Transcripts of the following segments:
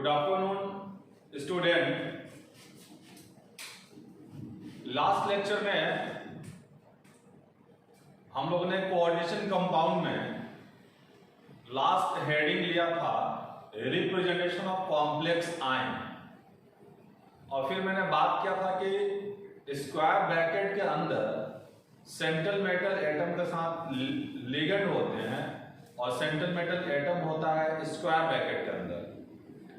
Good afternoon student. Last lecture में हम लोगों ने कोऑर्डिनेशन कंपाउंड में लास्ट हेडिंग लिया था रिप्रेजेंटेशन ऑफ कॉम्प्लेक्स आयन, और फिर मैंने बात किया था कि स्क्वायर ब्रैकेट के अंदर सेंट्रल मेटल एटम के साथ लिगेंड होते हैं और सेंट्रल मेटल एटम होता है स्क्वायर ब्रैकेट के अंदर।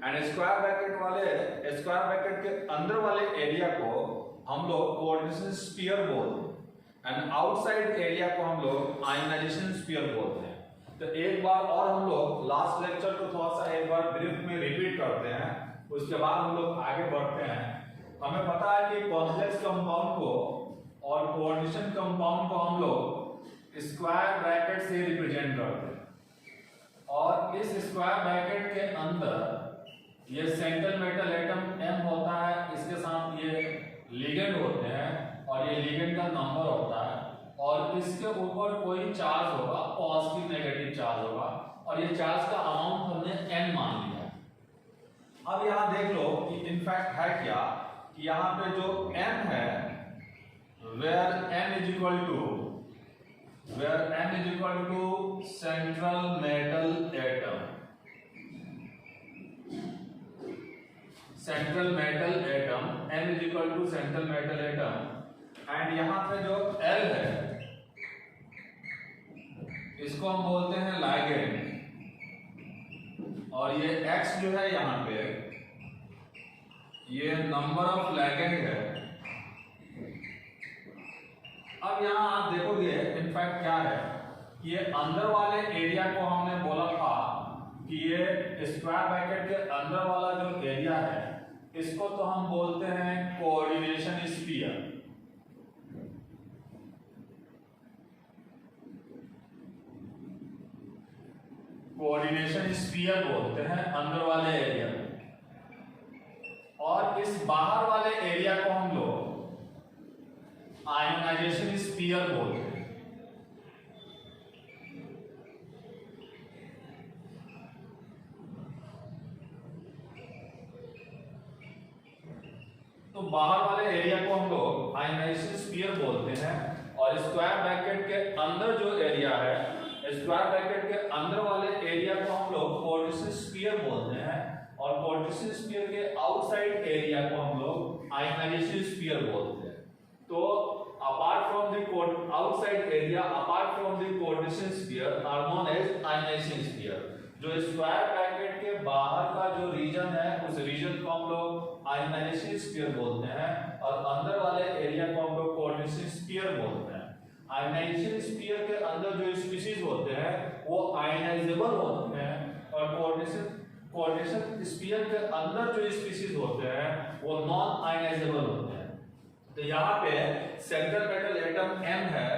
एंड स्क्वायर ब्रैकेट के अंदर वाले एरिया को हम लोग कोऑर्डिनेशन स्फीयर बोलते हैं एंड आउटसाइड एरिया को हम लोग आयनाइजेशन स्फीयर बोलते हैं। तो एक बार और हम लोग लास्ट लेक्चर को थोड़ा सा एक बार ब्रीफ में रिपीट करते हैं, उसके बाद हम लोग आगे बढ़ते हैं। हमें पता है कि कॉम्प्लेक्स कंपाउंड को और कोऑर्डिनेशन कंपाउंड को हम लोग स्क्वायर ब्रैकेट से रिप्रेजेंट करते हैं, और इस स्क्वायर ब्रैकेट के अंदर ये सेंट्रल मेटल एटम M होता है, इसके साथ ये लिगेंड होते हैं और ये लिगेंड का नंबर होता है, और इसके ऊपर कोई चार्ज होगा, पॉजिटिव नेगेटिव चार्ज होगा, और ये चार्ज का अमाउंट हमने n मान लिया। अब यहाँ देख लो कि इनफैक्ट है क्या कि यहाँ पे जो m है where m is equal to central metal atom, central metal atom m is equal to central metal atom, and यहाँ पे जो L है इसको हम बोलते हैं लाइगेंड, और ये X जो है यहाँ पे ये नंबर ऑफ लाइगेंड है। अब यहाँ आप देखोगे इनफैक्ट क्या है, ये अंदर वाले एरिया को हमने बोला था कि ये स्क्वायर ब्रैकेट के अंदर वाला जो एरिया है इसको तो हम बोलते हैं कोऑर्डिनेशन स्फीयर। कोऑर्डिनेशन स्फीयर बोलते हैं अंदर वाले एरिया, और इस बाहर वाले एरिया को हम लोग आयनाइजेशन स्फीयर बोलते हैं। तो बाहर वाले एरिया को हम लोग आयनाइजेशन स्फीयर बोलते हैं, और स्क्वायर ब्रैकेट के अंदर जो एरिया है, स्क्वायर ब्रैकेट के अंदर वाले एरिया को हम लोग कोऑर्डिनेशन स्फीयर बोलते हैं, और कोऑर्डिनेशन स्फीयर के आउटसाइड एरिया को हम लोग आयनाइजेशन स्फीयर बोलते हैं। तो apart from the outside area, apart from the coordination sphere are known as ionisation sphere. जो स्क्वायर ब्रैकेट के बाहर का जो रीजन है उस रीजन को हम लोग आयनाइजेशन स्फीयर बोलते हैं, और अंदर वाले एरिया को हम लोग कोऑर्डिनेशन स्फीयर बोलते हैं। आयनाइजेशन स्फीयर के अंदर जो स्पीशीज होते हैं वो आयनाइजेबल होते हैं, और कोऑर्डिनेशन स्फीयर के अंदर जो स्पीशीज होते हैं वो नॉन आयनाइजेबल होते हैं। तो यहाँ पे सेंट्रल मेटल एटम M है,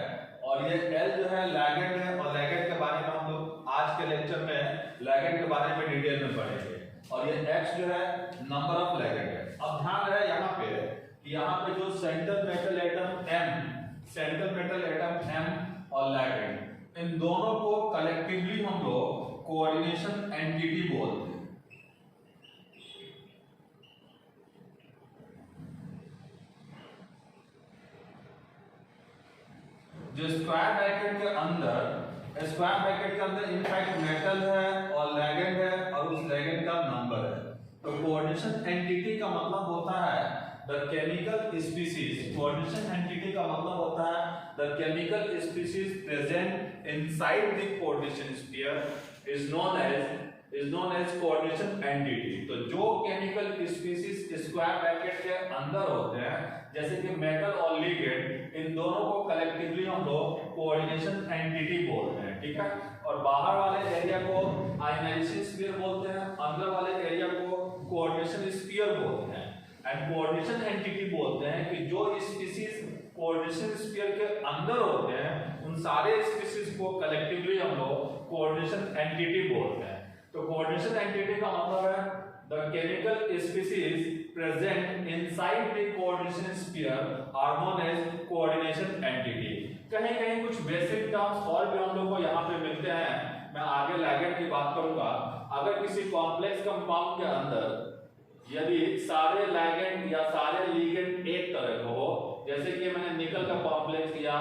और ये L जो है लिगेंड है, और लिगेंड के बारे में हम लोग आज के लेक्चर में लिगेंड के बारे में डिटेल में पढ़ेंगे, और ये X जो है नंबर ऑफ लिगेंड है। अब ध्यान रहे यहाँ पे कि यहाँ पे जो सेंट्रल मेटल एटम M और लिगेंड, इन दोनों को कलेक्टिवली हम लोग कोऑर्डिनेशन एंटिटी बोलते हैं। जो स्क्वायर ब्रैकेट के अंदर इनफैक्ट मेटल है और लिगेंड है, और उस लिगेंड का नंबर है। तो कोऑर्डिनेशन एंटिटी का मतलब होता है the chemical species. Coordination entity का मतलब होता है the chemical species present inside the coordination sphere is known as coordination entity. तो जो केमिकल स्पीशीज स्क्वायर ब्रैकेट के अंदर होते हैं, जैसे कि मेटल और लिगेंड, इन दोनों को कलेक्टिवली हम लोग कोऑर्डिनेशन एंटिटी बोलते हैं, ठीक है। और बाहर वाले एरिया को आयनाइजेशन स्फीयर बोलते हैं, अंदर वाले एरिया को कोऑर्डिनेशन स्फीयर बोलते हैं। एंड कोऑर्डिनेशन एंटिटी बोलते हैं कि जो स्पीशीज कोऑर्डिनेशन स्फीयर के अंदर होते हैं उन सारे स्पीशीज को कलेक्टिवली हम लोग कोऑर्डिनेशन एंटिटी बोलते हैं। तो कोऑर्डिनेशन एंटिटी का मतलब है the chemical species present inside the coordination sphere are known as coordination entity। कहीं कहीं कुछ बेसिक टर्म्स और भी हम लोग को यहाँ पे मिलते हैं, मैं आगे लिगेंड की बात करूंगा। अगर किसी कॉम्प्लेक्स कंपाउंड के अंदर यदि सारे लिगेंड या सारे लिगेंड एक तरह के हो, जैसे कि मैंने निकल का कॉम्प्लेक्स लिया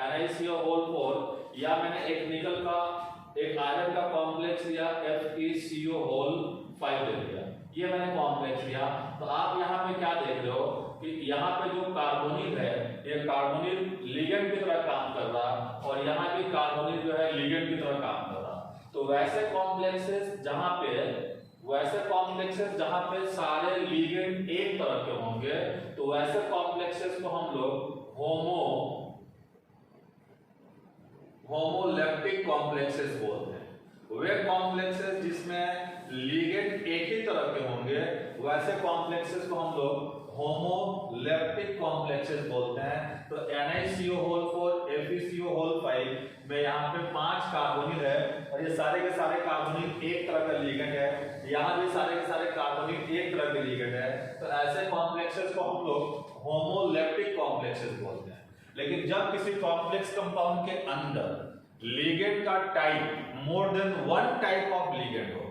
NiCO4 या मैंने एक निकल का एक आयरन का कॉम्प्लेक्स लिया FeCO5 ले लिया, ये मैंने कॉम्प्लेक्स लिया। तो आप यहाँ पे क्या देख रहे हो कि यहाँ पे जो कार्बोनिल है ये कार्बोनिल लिगेंड की तरह काम कर रहा और यहाँ भी कार्बोनिल जो है लिगेंड की तरह काम कर रहा। तो वैसे कॉम्प्लेक्सेस जहाँ पे सारे लिगेंड एक तरह के होंगे तो वैसे कॉम्प्लेक्सेस को हम लोग होमोलेप्टिक कॉम्प्लेक्सेस बोलते हैं। वे कॉम्प्लेक्सेस जिसमें लिगेंड एक ही तरह के होंगे वैसे कॉम्प्लेक्सेस को हम लोग होमोलेप्टिक कॉम्प्लेक्सेस बोलते हैं। तो NiCO4 FeCO5 में यहाँ पे 5 कार्बोनिल है और ये सारे के सारे कार्बोनिल एक तरह का लिगेंड है, यहाँ भी सारे के सारे कार्बोनिल एक तरह के लिगेंड है। तो ऐसे कॉम्प्लेक्सेस को हम लोग होमोलेप्टिक कॉम्प्लेक्सेस बोलते हैं। लेकिन जब किसी कॉम्प्लेक्स कंपाउंड के अंदर लिगेंड का type more than one type of ligand हो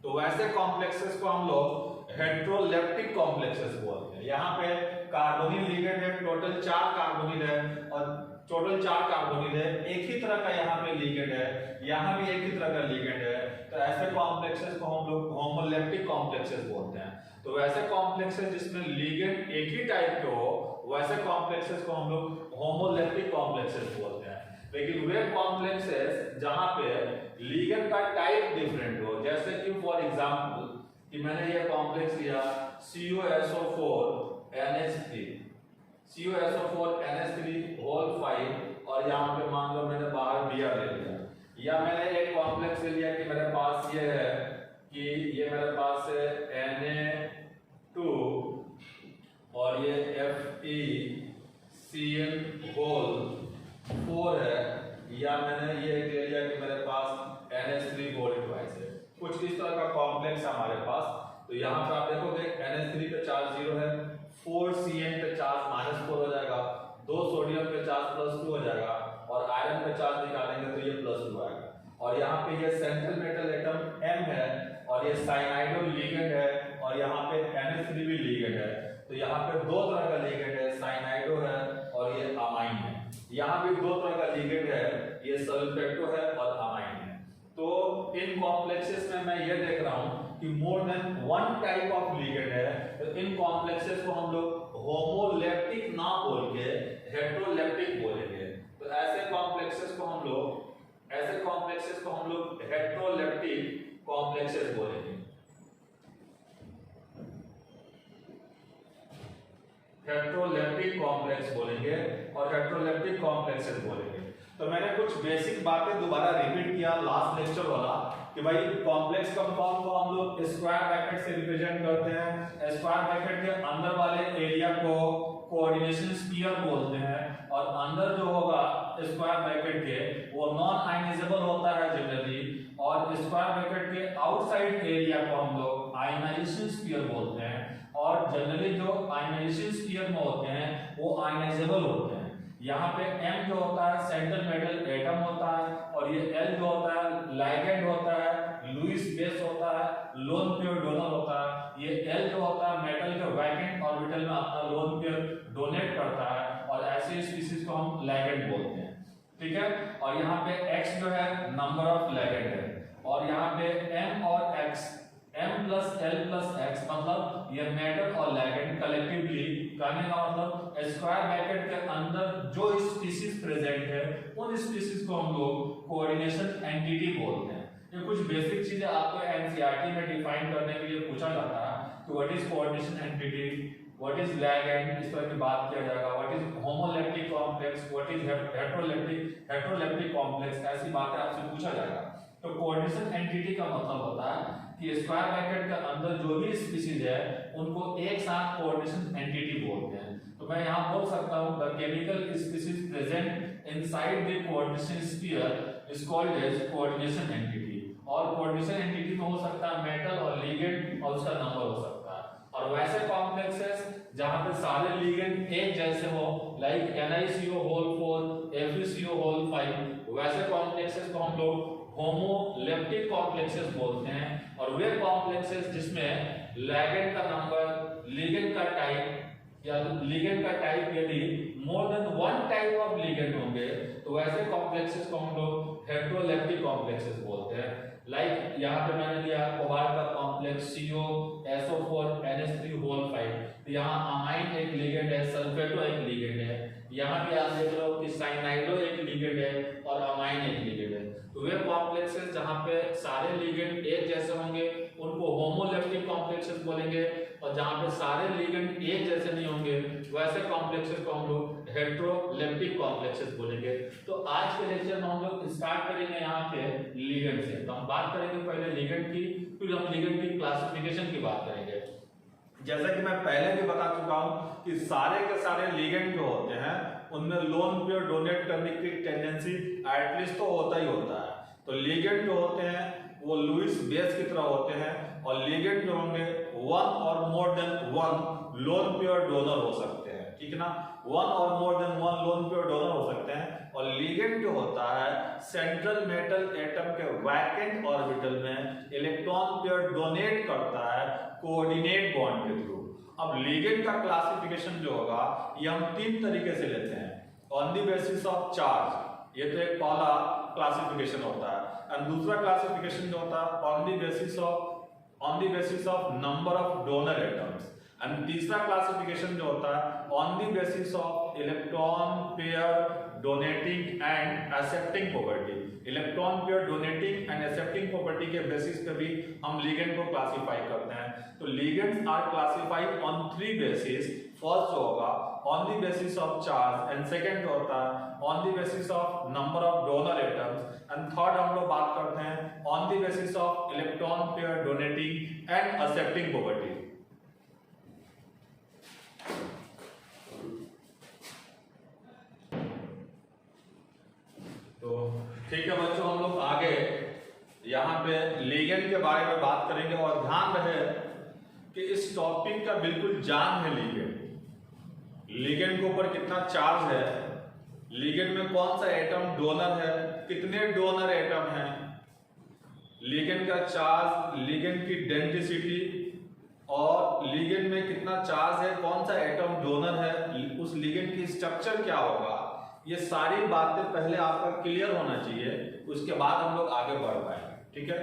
तो वैसे कॉम्प्लेक्सेस को हम लोग हेटेरोलेप्टिक कॉम्प्लेक्सेस बोलते हैं। यहाँ पे कार्बोनिल लिगेंड है, टोटल 4 कार्बोनिल है और टोटल 4 कार्बोनिल है, एक ही तरह का यहाँ पे लिगेंड है, यहाँ भी एक ही तरह का लिगेंड है। तो ऐसे कॉम्प्लेक्सेस को हम लोग होमोलेप्टिक कॉम्प्लेक्सेस बोलते हैं। तो वैसे कॉम्प्लेक्सेस जिसमें लिगेंड एक ही टाइप के हो वैसे कॉम्प्लेक्सेस को हम लोग होमोलेप्टिक कॉम्प्लेक्सेस बोलते हैं। लेकिन वे कॉम्प्लेक्सेस जहाँ पे लिगेंड का टाइप डिफरेंट हो, जैसे कि फॉर एग्जांपल कि मैंने ये कॉम्प्लेक्स लिया CuSO4 NH3 होल 5 और यहाँ पे मान लो मैंने बाहर Br ले लिया, या मैंने एक कॉम्प्लेक्स ले लिया कि मेरे पास ये है कि ये मेरे पास है Na2 और ये FeCl होल 4 है, या मैंने ये ले लिया कि मेरे पास NH3 होल 2 है। कुछ इस तरह का कॉम्प्लेक्स हमारे पास। तो यहाँ पे आप देखोगे NH3 पे चार्ज 0 है, 4Cl पे चार्ज -4 हो जाएगा, 2 सोडियम पे चार्ज +2 हो जाएगा और आयरन पे चार्ज निकालेंगे तो ये +2 आएगा। और यहाँ पे ये सेंट्रल मेटल एटम M है और ये साइनाइडो लिगेंड है और यहाँ पे NH3 भी लिगेंड है। तो यहाँ पे 2 तरह का लिगेंड है, साइनाइडो है और ये अमाइन है। यहाँ भी 2 तरह का लिगेंड है, ये सल्फेटो है और अमाइन है। तो इन कॉम्प्लेक्सेस में मैं ये देख रहा हूँ कि मोर than one type of ligand है। तो इन कॉम्प्लेक्सेस को हम लोग होमोलेप्टिक ना बोल के हेटेरोलेप्टिक बोलेंगे। तो ऐसे कॉम्प्लेक्सेस को हम लोग हेटेरोलेप्टिक कॉम्प्लेक्सेस बोलेंगे। हेटेरोलेप्टिक कॉम्प्लेक्स बोलेंगे और हेटेरोलेप्टिक कॉम्प्लेक्सेस बोलेंगे। तो मैंने कुछ बेसिक बातें दोबारा रिपीट किया लास्ट लेक्चर वाला कि भाई कॉम्प्लेक्स कंपाउंड को हम लोग स्क्वायर ब्रैकेट से रिप्रेजेंट करते हैं। स्क्वायर ब्रैकेट के अंदर वाले एरिया को कोऑर्डिनेशन स्फीयर बोलते हैं और अंदर जो होगा स्क्वायर ब्रैकेट के वो नॉन आयनाइजेबल होता है जनरली, और स्क्वायर ब्रैकेट के आउटसाइड एरिया को हम लोग आयनाइजेशन स्फीयर बोलते हैं और जनरली जो आयनाइजेशन स्फीयर में होते हैं वो आयनाइजेबल होते हैं। यहाँ पे M जो होता है सेंट्रल मेटल एटम होता है और ये L जो होता है लिगेंड होता है, लुईस बेस होता है, लोन पेयर डोनर होता है। ये L जो होता है मेटल के वैकेंट ऑर्बिटल में अपना लोन पेयर डोनेट करता है और ऐसे स्पीशीज को हम लिगेंड बोलते हैं, ठीक है। और यहाँ पे X जो है नंबर ऑफ लिगेंड है और यहाँ पे M और X M plus L plus X मतलब ये मेटल और लिगेंड कलेक्टिवली करने का मतलब स्क्वायर ब्रैकेट के अंदर जो स्पीशीज प्रेजेंट है उन स्पीशीज को हम लोग कोऑर्डिनेशन एंटिटी बोलते हैं। ये कुछ बेसिक चीजें आपको एनसीईआरटी में डिफाइन करने के लिए पूछा जाता है कि what is coordination entity, what is ligand, इस तरह की बात किया जाएगा। What is homoleptic complex, what is heteroleptic complex, ऐसी बातें आपसे पूछा जाएगा। तो कोऑर्डिनेशन एंटिटी का मतलब होता है कि स्क्वायर ब्रैकेट के अंदर जो भी स्पीशीज है उनको एक साथ कोऑर्डिनेशन एंटिटी बोलते हैं। तो मैं यहाँ बोल सकता हूँ the chemical species present inside the coordination sphere is called as coordination entity. और कोऑर्डिनेशन एंटिटी में हो सकता है मेटल और लिगेंड और उसका नंबर हो सकता है, और और वैसे कॉम्प्लेक्सेस जहां पे सारे लिगेंड एक जैसे हो, लाइक NiCO4 FeCO5, वैसे कॉम्प्लेक्सेस को हम लोग होमोलेप्टिक कॉम्प्लेक्सेस बोलते हैं। और वे कॉम्प्लेक्सेस जिसमें लिगेंड का नंबर, लिगेंड का टाइप या लिगेंड का टाइप यदि मोर than one type of ligand होंगे तो वैसे कॉम्प्लेक्सेस को हम लोग हेटेरोलेप्टिक कॉम्प्लेक्सेस बोलते हैं। लाइक यहाँ पे मैंने दिया कोबाल्ट का कॉम्प्लेक्स COSO4 NH3O5, तो यहाँ अमाइन एक लिगेंड है, सल्फेटो एक लिगेंड है। यहाँ भी आप देख लो कि साइनाइडो एक लिगेंड है और अमाइन एक लिगेंड है। तो वे कॉम्प्लेक्सेस जहाँ पे सारे लिगेंड एक जैसे होंगे उनको होमोलेप्टिक कॉम्प्लेक्सेस बोलेंगे, और जहाँ पे सारे लिगेंड एक जैसे नहीं होंगे वैसे कॉम्प्लेक्सेस को हम लोग हेटेरोलेप्टिक कॉम्प्लेक्सेस बोलेंगे। तो आज के लेक्चर में हम लोग स्टार्ट करेंगे यहाँ पे लिगेंड से। तो हम बात करेंगे पहले लिगेंड की, फिर हम लिगेंड की क्लासिफिकेशन की बात करेंगे। जैसा कि मैं पहले भी बता चुका हूं कि सारे के सारे लिगेंड जो होते हैं उनमें लोन पेयर डोनेट करने की टेंडेंसी एटलीस्ट तो होता ही होता है। तो लिगेंड जो होते हैं वो लुईस बेस की तरह होते हैं, और लिगेंड जो होंगे one or more than one lone pair donor हो सकते हैं, ठीक है ना। One or more than one lone pair donor हो सकते हैं। और लिगेंड जो होता है सेंट्रल मेटल एटम के वैकेंट ऑर्बिटल में इलेक्ट्रॉन पेयर डोनेट करता है कोऑर्डिनेट बॉन्ड के थ्रू। अब लिगेंड का क्लासिफिकेशन जो होगा ये हम तीन तरीके से लेते हैं, on the basis of charge, ये तो एक पहला क्लासिफिकेशन होता है, एंड दूसरा क्लासिफिकेशन जो होता है on the basis of number of donor atoms, and तीसरा क्लासिफिकेशन जो होता है on the basis of electron pair donating and accepting property. Electron pair donating and accepting property के बेसिस पे भी हम लिगेंड को क्लासिफाई करते हैं। तो ligands are classified on three basis. First जो होगा on the basis of charge, and second जो होता है on the basis of number of donor atoms, and third हम लोग बात करते हैं on the basis of electron pair donating and accepting property. तो ठीक है बच्चों, हम लोग आगे यहाँ पे लिगेंड के बारे में बात करेंगे, और ध्यान रहे कि इस टॉपिक का बिल्कुल जान है लिगेंड के ऊपर कितना चार्ज है, लिगेंड में कौन सा एटम डोनर है, कितने डोनर एटम हैं, लिगेंड का चार्ज, लिगेंड की डेंसिटी, और लिगेंड में कितना चार्ज है, कौन सा एटम डोनर है, उस लिगेंड की स्ट्रक्चर क्या होगा, ये सारी बातें पहले आपका क्लियर होना चाहिए, उसके बाद हम लोग आगे बढ़ पाएंगे। ठीक है,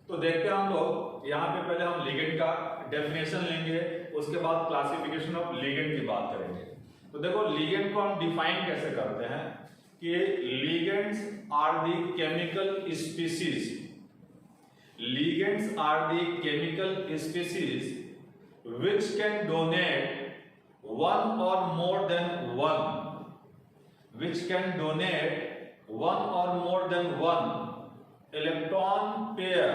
तो देखते हैं हम लोग यहाँ पे पहले हम लिगेंड का डेफिनेशन लेंगे, उसके बाद क्लासिफिकेशन ऑफ लिगेंड की बात करेंगे। तो देखो लिगेंड को हम डिफाइन कैसे करते हैं कि ligands are the chemical species, ligands are the chemical species which can donate one or more than one, which can donate one or more than one electron pair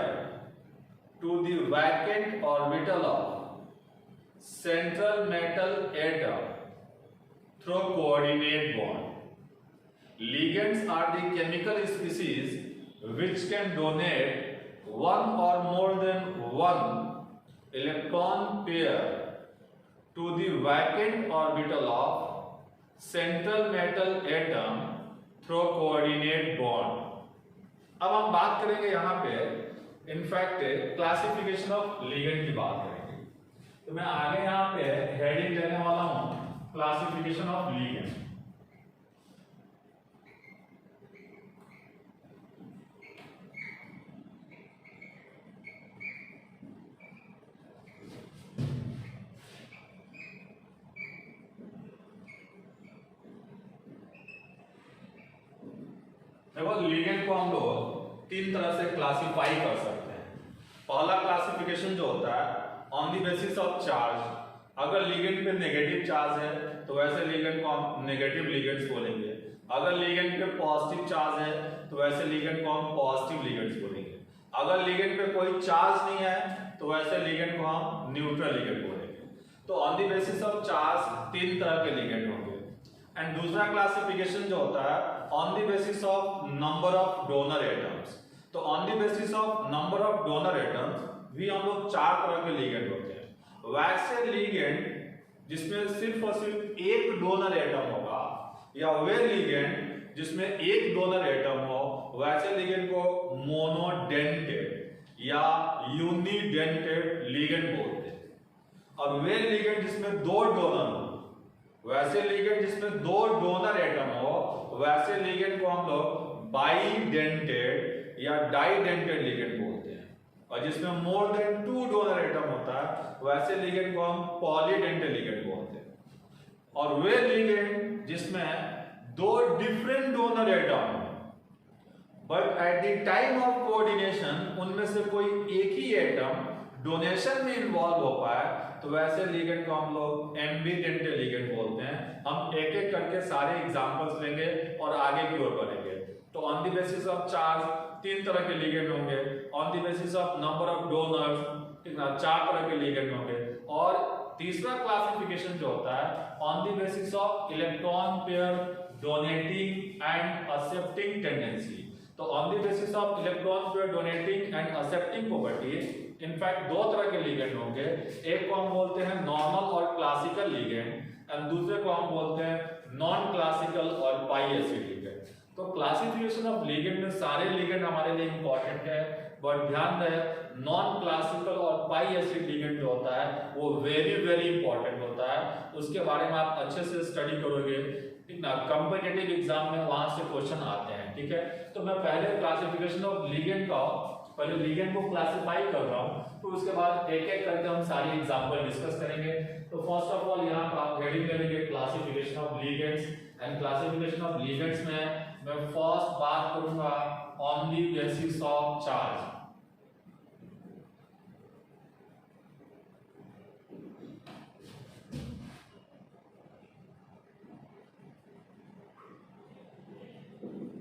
to the vacant orbital of central metal atom through coordinate bond. Ligands are the chemical species which can donate one or more than one electron pair to the vacant orbital of central metal atom through coordinate bond. अब हम बात करेंगे यहाँ पे in fact classification of ligand की बात करेंगे। तो मैं आगे यहाँ पे हेडिंग देने वाला हूँ क्लासिफिकेशन ऑफ लिगेंड। देखो लिगेंड को हम लोग तीन तरह से क्लासिफाई कर सकते हैं। पहला क्लासिफिकेशन जो होता है on the basis of charge, अगर लिगेंड पे नेगेटिव चार्ज है तो वैसे लिगेंड को हम नेगेटिव लिगेंड्स बोलेंगे, अगर लिगेंड पे पॉजिटिव चार्ज है तो वैसे लिगेंड को हम पॉजिटिव लिगेंड्स बोलेंगे, अगर लिगेंड पे कोई चार्ज नहीं है तो वैसे लिगेंड को हम न्यूट्रल लिगेंड बोलेंगे। तो on the basis of charge तीन तरह के लिगेंड होंगे। एंड दूसरा क्लासिफिकेशन जो होता है on the basis of number of donor atoms. तो on the basis of number of donor atoms भी हम लोग चार तरह के लिगेंड होते हैं। वैसे लिगेंड जिसमें सिर्फ और सिर्फ एक डोनर एटम होगा, या वे लिगेंड जिसमें एक डोनर एटम हो, वैसे लिगेंड को मोनोडेंटेड या यूनिडेंटेड लिगेंड बोलते हैं। और वे लिगेंड जिसमें दो डोनर हो, वैसे लिगेंड जिसमें दो डोनर एटम हो, वैसे लिगेंड को हम लोग बाइडेंटेड या डाइडेंटेड लिगेंड बोलते हैं। और जिसमें मोर देन 2 डोनर एटम होता है, वैसे लिगेंड को हम पॉलीडेंटेड लिगेंड बोलते हैं। और वे लिगेंड जिसमें दो डिफरेंट डोनर एटम है, but at the time of coordination उनमें से कोई एक ही एटम डोनेशन में इन्वॉल्व हो पाए, तो वैसे लिगेंड को हम लोग एम्बिडेंटेड लिगेंड बोलते हैं। हम एक एक करके सारे एग्जांपल्स लेंगे और आगे की ओर बढ़ेंगे। तो on the basis of charge 3 तरह के लिगेंड होंगे, on the basis of number of donors, ठीक ना, 4 तरह के लिगेंड होंगे। और तीसरा क्लासिफिकेशन जो होता है on the basis of electron pair donating and accepting tendency. तो on the basis of electron pair donating and accepting property in fact 2 तरह के लिगेंड होंगे। एक को हम बोलते हैं नॉर्मल और क्लासिकल लिगेंड, एंड दूसरे को हम बोलते हैं नॉन क्लासिकल और पाई एसिड लिगेंड। तो क्लासिफिकेशन ऑफ लिगेंड में सारे लिगेंड हमारे लिए इंपॉर्टेंट है, बट ध्यान दें नॉन क्लासिकल और पाई एसिड लिगेंड जो होता है वो वेरी वेरी इंपॉर्टेंट होता है। उसके बारे में आप अच्छे से स्टडी करोगे, ठीक ना, कॉम्पिटिटिव एग्जाम में वहां से क्वेश्चन आते हैं, ठीक है। तो मैं पहले क्लासिफिकेशन ऑफ लिगेंड का पहले लिगेंड को क्लासिफाई कर रहा हूं, तो उसके बाद एक एक करके हम सारी एग्जांपल डिस्कस करेंगे। तो फर्स्ट ऑफ ऑल यहां पर आप हेडिंग करेंगे classification of ligands, and classification of ligands में मैं फर्स्ट बात करूंगा on the basis of charge.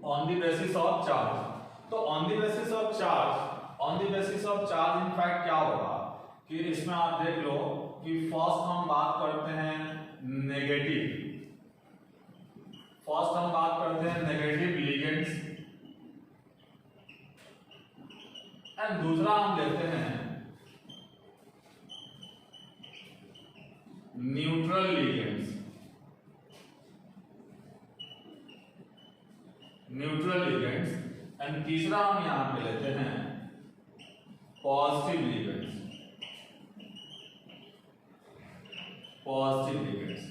On the basis of charge, तो on the basis of charge, on the basis of charge in fact क्या होगा कि इसमें आप देख लो कि फर्स्ट हम बात करते हैं नेगेटिव, फर्स्ट हम बात करते हैं नेगेटिव लिगेंड्स, एंड दूसरा हम लेते हैं neutral ligands, neutral ligands, and तीसरा हम यहां पे लेते हैं पॉजिटिव लिगेंड्स, पॉजिटिव लिगेंड्स।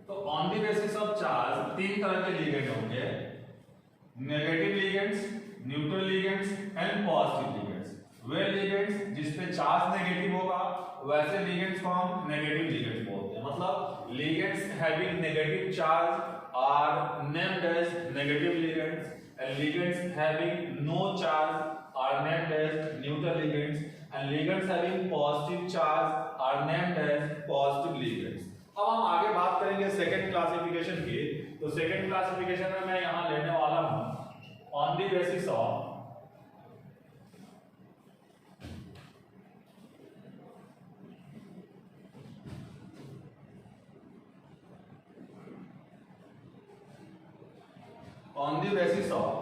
तो on the basis of charge 3 तरह के लिगेंड होंगे, negative ligands, neutral ligands and positive ligands. Way ligands जिसपे चार्ज नेगेटिव होगा, वैसे लिगेंड्स को हम नेगेटिव लिगेंड्स बोलते हैं। मतलब ligands having negative charge are named as negative ligands, and ligands having no charge are named as neutral ligands, and ligands having positive charge are named as positive ligands. अब हम आगे बात करेंगे second classification की। तो second classification में मैं यहां लेने वाला हूं on the basis of on the basis of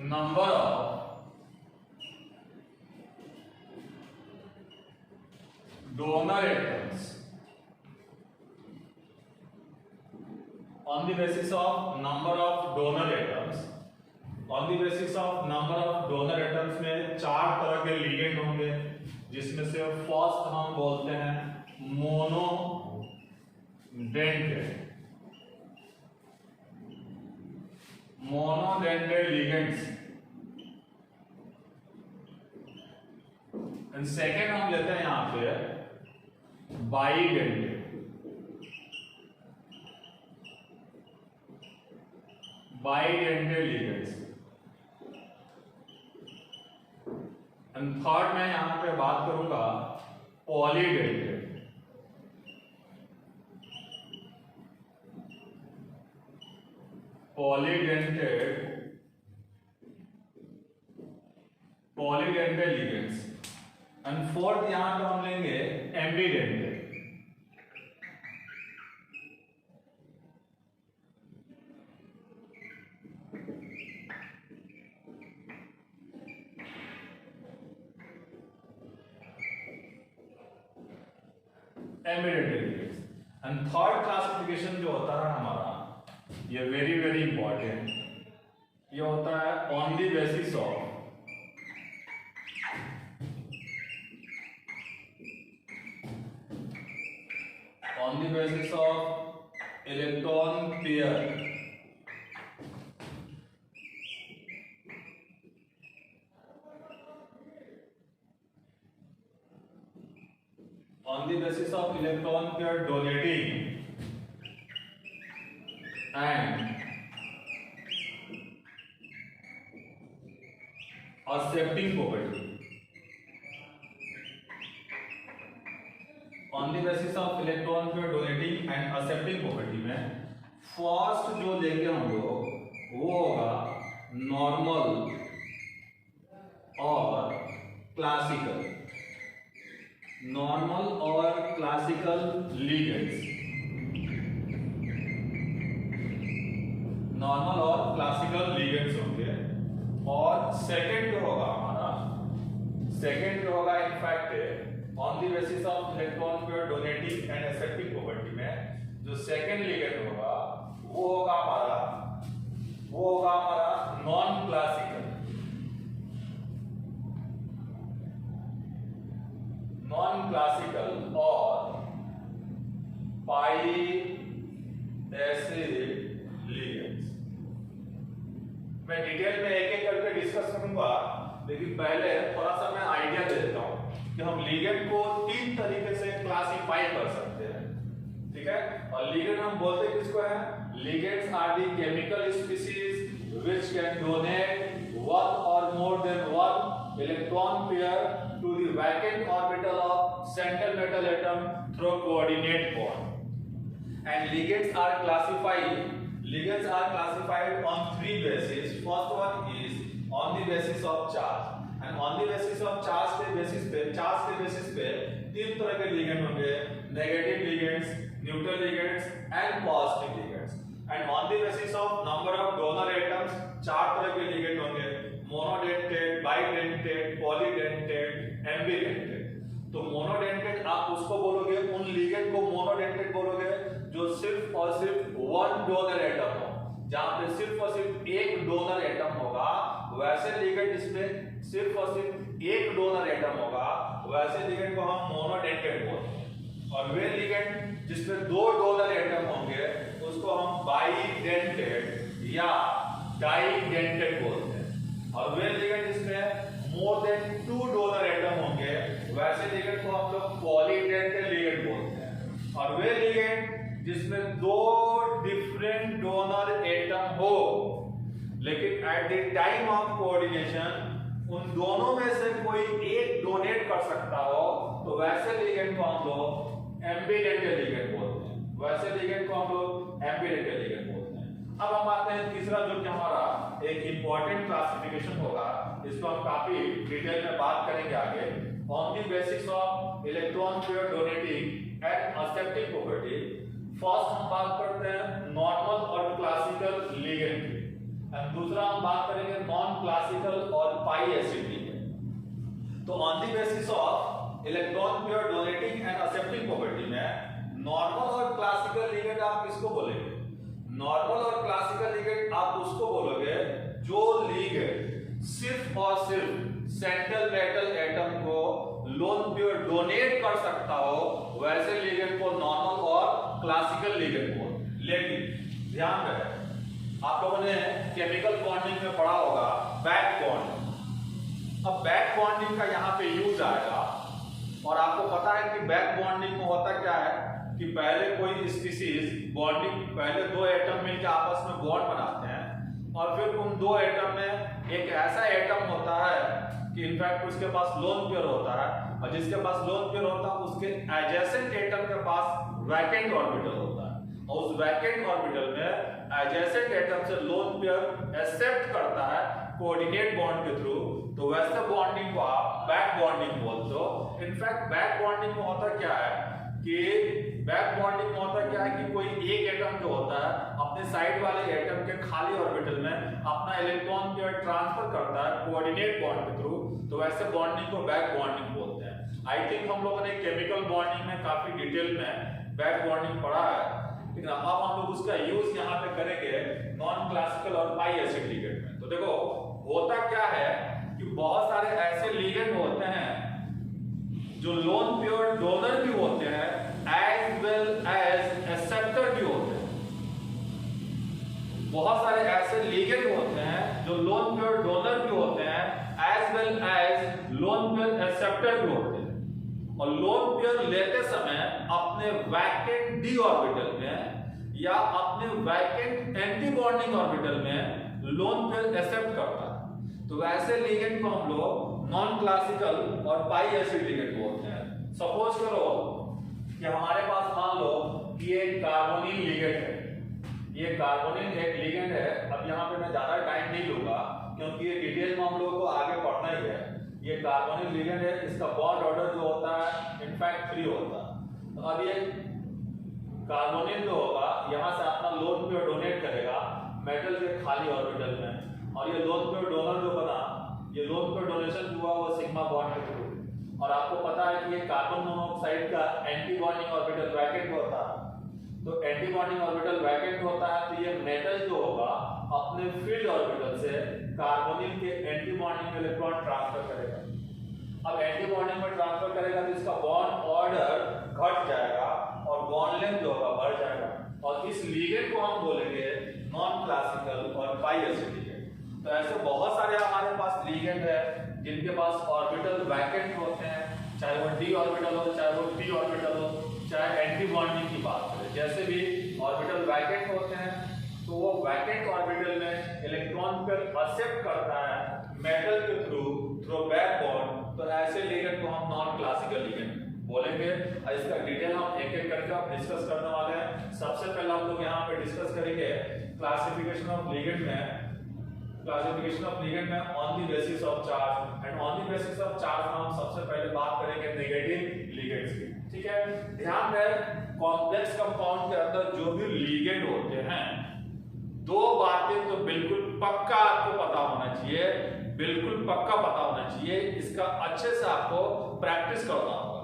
number of donor atoms, on the basis of number of donor atoms, on the basis of number of donor atoms में 4 तरह के लिगेंड होंगे, जिसमें से फर्स्ट हम बोलते हैं monodentate, monodentate ligands, and second हम लेते हैं यहां पे bidentate, bidentate ligands, and third मैं यहां पे बात करूंगा polydentate, polydentate ligands, and fourth यहां पे हम लेंगे ambidentate. Ambidentate ligands. And third classification जो होता है हमारा, ये वेरी वेरी इंपॉर्टेंट, ये होता है on the basis of electron pair on the basis of electron pair donating and accepting property, on the basis of electron pair donating and accepting property में first जो लेंगे हम लोग वो होगा नॉर्मल और क्लासिकल, नॉर्मल और क्लासिकल लिगेंड्स, नॉर्मल और क्लासिकल लिगेंड्स होंगे। और सेकंड जो होगा हमारा, सेकंड जो होगा in fact on the basis of electron pair donating and accepting property में जो सेकंड लिगेंड होगा वो होगा हमारा नॉन क्लासिकल, नॉन क्लासिकल और पाई एसिड लिगेंड्स। मैं डिटेल में एक एक करके डिस्कस करूंगा, लेकिन पहले थोड़ा सा मैं आइडिया दे देता हूं कि हम लिगेंड को तीन तरीके से क्लासिफाई कर सकते हैं, ठीक है। और लिगेंड हम बोलते किसको है, ligands are the chemical species which can donate one or more than one electron pair to the vacant orbital of central metal atom through coordinate bond. And ligands are classified on three bases. First one is on the basis of charge, and on the basis of charge के basis पे तीन तरह के ligand होंगे, negative ligands, neutral ligands and positive ligands. And on the basis of number of donor atoms चार तरह के ligand होंगे, मोनोडेंटेड, बाइडेंटेड, पॉलीडेंटेड, एम्बीडेंटेड। तो मोनोडेंटेड आप उसको बोलोगे, उन लिगेंड को मोनोडेंटेड बोलोगे जो सिर्फ और सिर्फ वन डोनर एटम हो, जहां पे सिर्फ और सिर्फ एक डोनर एटम होगा। वैसे लिगेंड जिसमें सिर्फ और सिर्फ एक डोनर एटम होगा, वैसे लिगेंड को हम मोनोडेंटेड बोलते हैं। और वे लिगेंड जिसमें दो डोनर एटम होंगे उसको हम बाइडेंटेड या डाइडेंटेड बोलते हैं। और वे लिगेंड जिसमें more than two donor atom होंगे, वैसे लिगेंड को हम लोग पॉलीडेंटेड लिगेंड बोलते हैं। और वे लिगेंड जिसमें दो डिफरेंट डोनर एटम हो, लेकिन at the time of coordination उन दोनों में से कोई एक डोनेट कर सकता हो, तो वैसे लिगेंड को हम लोग एम्बीडेंटेड लिगेंड बोलते हैं। वैसे लिगेंड को हम लोग एम्बीडेंटेड लिगेंड बोलते हैं। अब हम आते हैं तीसरा जो कि हमारा एक इंपॉर्टेंट क्लासिफिकेशन होगा, इसको हम काफी डिटेल में बात करेंगे आगे। On the basis of electron pair donating and accepting property, first हम बात करते हैं नॉर्मल और क्लासिकल लिगेंड की, एंड दूसरा हम बात करेंगे नॉन क्लासिकल और पाई एसिड लिगेंड। तो on the basis of electron pair donating and accepting property में नॉर्मल और क्लासिकल लिगेंड आप किसको बोलेंगे? नॉर्मल और क्लासिकल लिगेंड आप उसको बोलोगे जो लिगेंड सिर्फ और सिर्फ सेंट्रल मेटल एटम को लोन पेयर डोनेट कर सकता हो, वैसे लिगेंड को नॉर्मल और क्लासिकल लिगेंड बोलते हैं। लेकिन ध्यान रखें, आप लोगों ने केमिकल बॉन्डिंग में पढ़ा होगा बैक बॉन्डिंग। अब बैक बॉन्डिंग का यहाँ पे यूज आएगा, और आपको पता है कि बैक बॉन्डिंग में होता क्या है कि पहले कोई स्पीशीज बॉन्डिंग, पहले दो एटम मिलकर आपस में बॉन्ड बनाते हैं, और फिर उन दो एटम में एक ऐसा एटम होता है कि इनफैक्ट उसके पास लोन पेयर होता है, और जिसके पास लोन पेयर होता है उसके एडजेसेंट एटम के पास वैकेंट ऑर्बिटल होता है, और उस वैकेंट ऑर्बिटल में एडजेसेंट एटम से लोन पेयर एक्सेप्ट करता है कोऑर्डिनेट बॉन्ड के थ्रू, तो वैसे बॉन्डिंग को आप बैक बॉन्डिंग बोलते हो। इनफैक्ट बैक बॉन्डिंग में होता क्या है कि बैक बॉन्डिंग में होता क्या है कि कोई एक एटम जो होता है अपने साइड वाले एटम के खाली ऑर्बिटल में अपना इलेक्ट्रॉन पेयर ट्रांसफर करता है कोऑर्डिनेट बॉन्ड के थ्रू, तो वैसे बॉन्डिंग को बैक बॉन्डिंग बोलते हैं। आई थिंक हम लोगों ने केमिकल बॉन्डिंग में काफी डिटेल में बैक बॉन्डिंग पढ़ा है, लेकिन अब हम लोग उसका यूज यहाँ पे करेंगे नॉन क्लासिकल और पाई एसिड लिगेंड में। तो देखो होता क्या है कि बहुत सारे ऐसे लिगेंड होते हैं जो लोन पेयर डोनर भी होते हैं एज वेल एज एक्सेप्टर भी होते हैं। बहुत सारे ऐसे लिगेंड होते हैं जो लोन पेयर डोनर भी होते हैं as well as lone pair acceptor भी होते हैं। और लोन पेयर लेते समय अपने वैकेंट डी ऑर्बिटल में या अपने वैकेंट एंटी बॉन्डिंग ऑर्बिटल में लोन पेयर एक्सेप्ट करता है। तो वैसे लिगेंड को हम लोग नॉन क्लासिकल और पाई एसिड लिगेंड बोलते हैं। सपोज करो कि हमारे पास मान लो कि ये कार्बोनिल लिगेंड है, ये कार्बोनिल एक लिगेंड है। अब यहाँ पे मैं ज्यादा टाइम नहीं लूंगा क्योंकि ये डिटेल में हम लोगों को आगे पढ़ना ही है। ये कार्बोनिल लिगेंड है, इसका बॉन्ड ऑर्डर जो होता है इनफैक्ट 3 होता है। तो अब ये कार्बोनिल जो होगा यहाँ से अपना लोन पेयर डोनेट करेगा मेटल के खाली ऑर्बिटल में, और ये लोन पेयर डोनर जो बना, ये लोन पेयर डोनेशन हुआ वो सिग्मा बॉन्ड के थ्रू। और आपको पता है कि ये कार्बन मोनोऑक्साइड का एंटी बॉन्डिंग ऑर्बिटल वैकेंट होता है। तो एंटी बॉन्डिंग ऑर्बिटल वैकेंट होता है, तो ये मेटल जो होगा अपने फील्ड ऑर्बिटल से कार्बोनिल के एंटी बॉन्डिंग इलेक्ट्रॉन ट्रांसफर करेगा। अब एंटी बॉन्डिंग में ट्रांसफर करेगा तो इसका बॉन्ड ऑर्डर घट जाएगा और बॉन्ड लेंथ जो होगा बढ़ जाएगा, और इस लिगेंड को हम बोलेंगे नॉन क्लासिकल और पाई एसिड लिगेंड। तो ऐसे बहुत सारे हमारे पास लिगेंड है जिनके पास ऑर्बिटल वैकेंट होते हैं, चाहे वो डी ऑर्बिटल हो, चाहे वो पी ऑर्बिटल हो, चाहे एंटी बॉन्डिंग की बात करें। जैसे भी ऑर्बिटल वैकेंट होते हैं तो वो वैकेंट ऑर्बिटल में इलेक्ट्रॉन पर एक्सेप्ट करता है मेटल के थ्रू बैक बॉन्ड। तो ऐसे लिगेंड को हम नॉन क्लासिकल लिगेंड बोलेंगे। और इसका डिटेल हम एक एक करके आप डिस्कस करने वाले हैं। सबसे पहले हम लोग यहाँ पे डिस्कस करेंगे क्लासिफिकेशन ऑफ लिगेंड में on the basis of charge, and on the basis of charge में हम सबसे पहले बात करेंगे नेगेटिव लिगेंड्स की। ठीक है, ध्यान रहे कॉम्प्लेक्स कंपाउंड के अंदर जो भी लिगेंड होते हैं, 2 बातें तो बिल्कुल पक्का आपको पता होना चाहिए, बिल्कुल पक्का पता होना चाहिए। इसका अच्छे से आपको प्रैक्टिस करना होगा।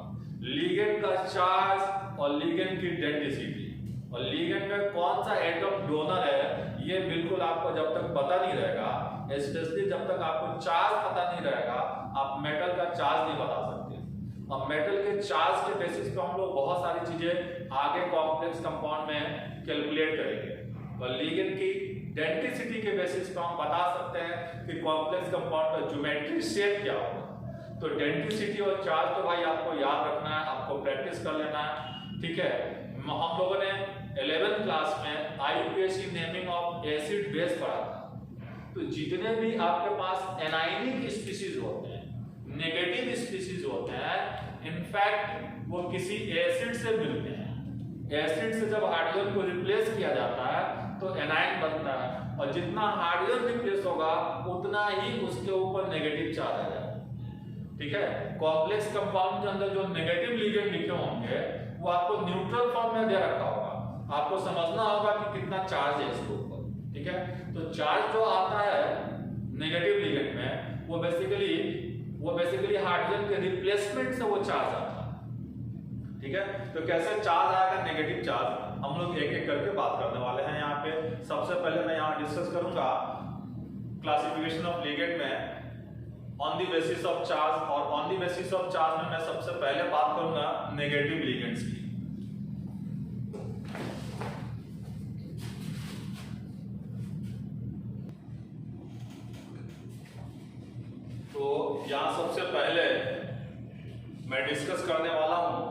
लिगेंड का चार्ज और लिगेंड की डेंसिटी, और लिगेंड में कौन सा एटम डोनर है, ये बिल्कुल आपको जब तक पता नहीं रहेगा, स्पेशली जब तक आपको चार्ज पता नहीं रहेगा, आप मेटल का चार्ज नहीं बता सकते। अब मेटल के चार्ज के बेसिस पे हम लोग बहुत सारी चीजें आगे कॉम्प्लेक्स कंपाउंड में कैलकुलेट करेंगे। और लिगेंड की डेंसिटी के बेसिस पे हम बता सकते हैं कि कॉम्प्लेक्स कंपाउंड का ज्योमेट्री शेप क्या होगा। तो डेंसिटी और चार्ज तो भाई आपको याद रखना है, आपको प्रैक्टिस कर लेना है। ठीक है, हम लोगों ने 11th क्लास में IUPAC naming of acid base पढ़ा था। तो जितने भी आपके पास एनायनिक स्पीशीज होते हैं, नेगेटिव स्पीशीज होते हैं, इनफैक्ट वो किसी एसिड से मिलते हैं। एसिड से जब हाइड्रोजन को रिप्लेस किया जाता है तो एनायन बनता है, और जितना हाइड्रोजन रिप्लेस होगा उतना ही उसके ऊपर नेगेटिव चार्ज आ जाएगा। ठीक है, कॉम्प्लेक्स कंपाउंड के अंदर जो नेगेटिव लिगेंड लिखे होंगे वो आपको न्यूट्रल फॉर्म में दे रखा होगा, आपको समझना होगा कि कितना चार्ज है इसके ऊपर। ठीक है, तो चार्ज जो आता है नेगेटिव लिगेंड में वो बेसिकली हाइड्रोजन के रिप्लेसमेंट से वो चार्ज आता है। ठीक है, तो कैसे चार्ज आएगा नेगेटिव चार्ज, हम लोग एक एक करके बात करने वाले हैं। यहाँ पे सबसे पहले मैं यहाँ डिस्कस करूंगा क्लासिफिकेशन ऑफ लिगेंड में on the basis of charge, और on the basis of charge में मैं सबसे पहले बात करूंगा नेगेटिव लिगेंड्स की। तो यहां सबसे पहले मैं डिस्कस करने वाला हूं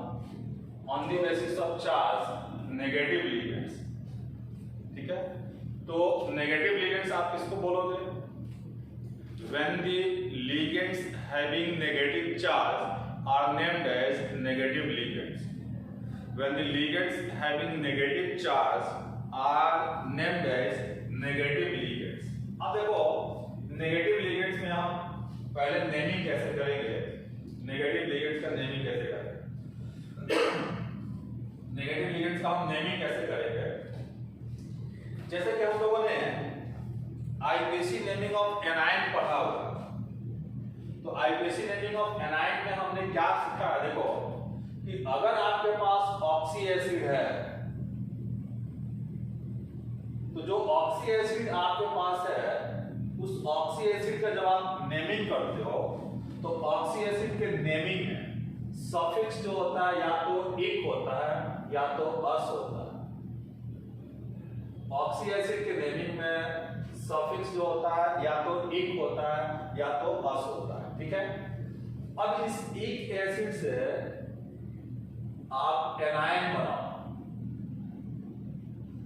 on the basis of charge negative ligands. ठीक है, तो नेगेटिव लिगेंड्स आप किसको बोलोगे? When the ligands having negative charge are named as negative ligands. When the ligands having negative charge are named as negative ligands. अब देखो negative ligands में हम पहले नेमिंग कैसे करेंगे, नेगेटिव लिगेंड्स का नेमिंग कैसे करेंगे, नेगेटिव लिगेंड्स का हम नेमिंग कैसे करेंगे। जैसे कि हम लोगों ने IUPAC नेमिंग ऑफ एनायन पढ़ा होगा, तो IUPAC नेमिंग ऑफ एनायन में हमने क्या सीखा है, तो जो ऑक्सी एसिड आपके पास है, उस ऑक्सी एसिड का जब आप नेमिंग करते हो तो ऑक्सी एसिड के नेमिंग में सफिक्स जो होता है या तो इक होता है या तो अस होता है। ऑक्सी एसिड के नेमिंग में सफिक्स जो होता है या तो इक होता है या तो अस होता है, ठीक है। अब इस इक एसिड से आप एनायन बनाओ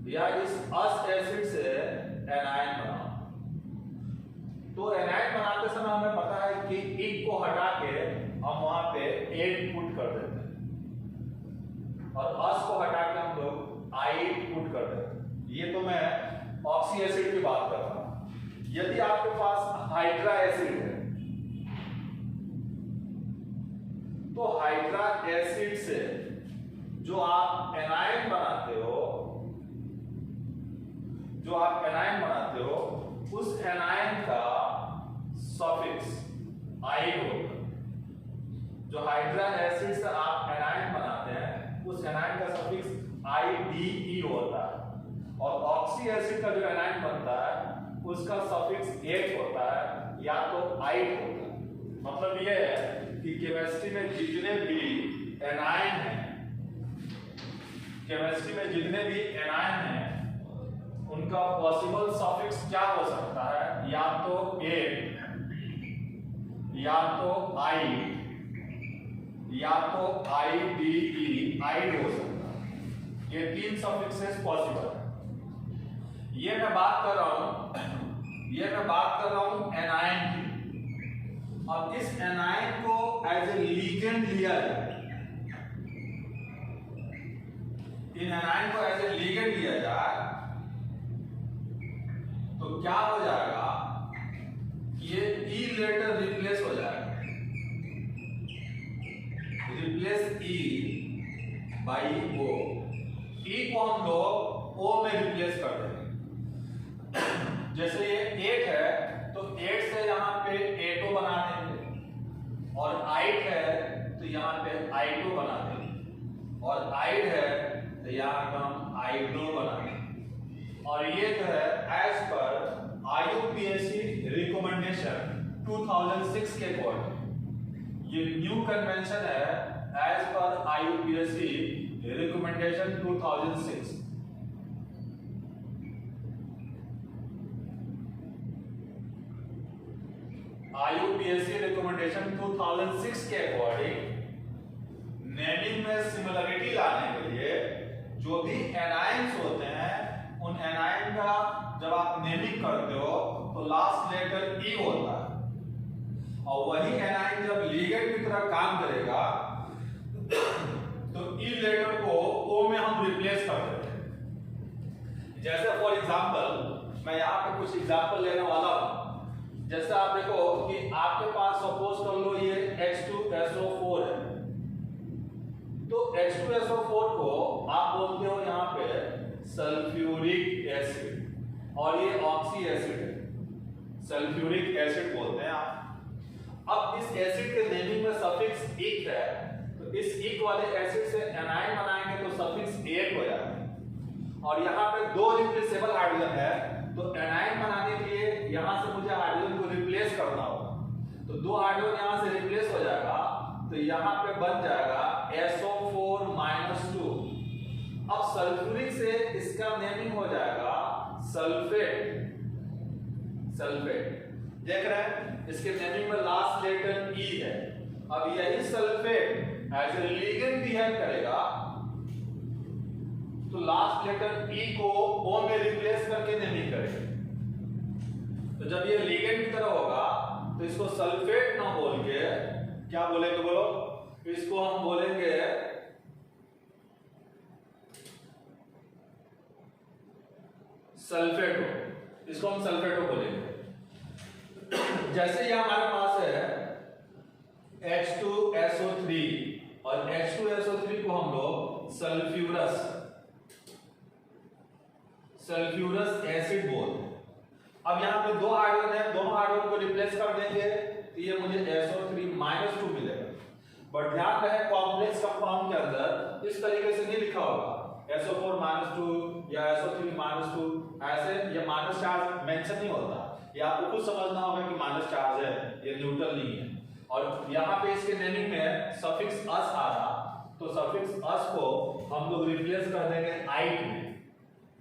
या इस अस एसिड से एनायन बनाओ। तो एनायन बनाते समय हमें पता है कि इक को हटा के हम वहां पे एट पुट कर देते हैं और अस को हटा के हम लोग आइड पुट कर देते हैं। ये तो मैं ऑक्सी एसिड की बात कर रहा हूं। यदि आपके पास हाइड्रा एसिड है तो हाइड्रा एसिड से जो आप एनायन बनाते हो, उस एनायन का सफिक्स आइड होगा। जो हाइड्रा एसिड से आप एनायन बनाते हैं उस एनायन का सफिक्स IDE होता है और ऑक्सी एसिड का जो एनायन बनता है उसका सफिक्स एक होता है या तो आइड होता है। मतलब यह है कि केमिस्ट्री में जितने भी एनायन हैं, उनका पॉसिबल सफिक्स क्या हो सकता है, या तो एट या तो आई या तो IDE आइड हो सकता है। ये तीन सफिक्सेस पॉसिबल है। ये मैं बात कर रहा हूं एनायन की। अब इस एनायन को एज ए लिगेंड लिया जाए, इन एनायन को एज ए लिगेंड लिया जाए तो क्या हो जाएगा, ये E लेटर रिप्लेस हो जाएगा, replace E by O। E को हम लोग O में रिप्लेस कर देंगे। जैसे ये 8 है तो 8 से यहाँ पे 8O बना देंगे और 8 है तो यहाँ पे I2 बना देंगे और 8 है तो यहाँ पे हम I2 बना देंगे। और ये जो है एज पर IUPAC रिकमेंडेशन 2006 के अकॉर्डिंग, ये न्यू कन्वेंशन है as per IUPAC recommendation 2006। IUPAC recommendation 2006 के अकॉर्डिंग नेमिंग में सिमिलरिटी लाने के लिए जो भी एनायंस होते हैं उन एनायन का जब आप नेमिंग करते हो तो लास्ट लेटर E होता है और वही एनायन जब लिगेंड की तरह काम करेगा तो E लेटर को O में हम रिप्लेस कर देते हैं। जैसे फॉर एग्जांपल मैं यहाँ पे कुछ एग्जांपल लेने वाला हूँ। जैसे आप देखो कि आपके पास सपोज कर लो ये H2SO4 है, तो H2SO4 को आप बोलते हो यहाँ पे सल्फ्यूरिक एसिड और ये ऑक्सी एसिड है, सल्फ्यूरिक एसिड बोलते हैं आप। अब इस एसिड के नेमिंग में सफिक्स इक है तो इस इक वाले एसिड से एनायन बनाएंगे तो सफिक्स एक हो जाएगा और यहाँ पे दो रिप्लेसेबल हाइड्रोजन है तो एनायन बनाने के लिए यहाँ से मुझे हाइड्रोजन को रिप्लेस करना होगा, तो दो हाइड्रोजन यहाँ से रिप्लेस हो जाएगा तो यहाँ पे बन जाएगा SO4-2। अब सल्फ्यूरिक से इसका नेमिंग हो जाएगा सल्फेट। देख रहे हैं इसके नेमिंग में लास्ट लेटर E है। अब यही sulphate as a ligand behave करेगा तो लास्ट लेटर E को O में रिप्लेस करके नेमिंग करेगा। तो जब ये लिगेंड की तरह होगा तो इसको सल्फेट ना बोल के क्या बोलेंगे, बोलो, इसको हम बोलेंगे सल्फेटो, इसको हम सल्फेटो बोलेंगे। जैसे ये हमारे पास है H2SO3 और H2SO3 को हम लोग सल्फ्यूरस एसिड बोलते हैं। अब यहाँ पे दो हाइड्रोजन है, दोनों हाइड्रोजन को रिप्लेस कर देंगे तो ये मुझे SO3-2 मिलेगा। बट ध्यान रहे कॉम्प्लेक्स कंपाउंड के अंदर इस तरीके से नहीं लिखा होगा, SO4 -2 या SO3 -2, ऐसे ये माइनस चार्ज मेंशन नहीं होता। ये आपको खुद समझना होगा कि माइनस चार्ज है, ये न्यूट्रल नहीं है। और यहाँ पे इसके नेमिंग में सफिक्स अस आ रहा, तो सफिक्स अस को हम लोग रिप्लेस कर देंगे आइट में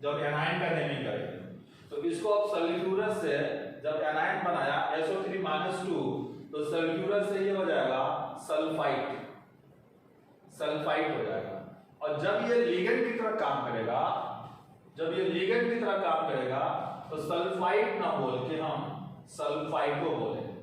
जब एनाइन का नेमिंग करेंगे। तो इसको अब सल्फ्यूरस से जब एनाइन बनाया SO3 -2, तो सल्फ्यूरस से ये हो जाएगा सल्फाइट, सल्फाइट हो जाएगा। और जब ये लिगेंड की तरह काम करेगा, जब ये लिगेंड की तरह काम करेगा, तो सल्फाइट ना बोल के हम सल्फाइटो बोलेंगे,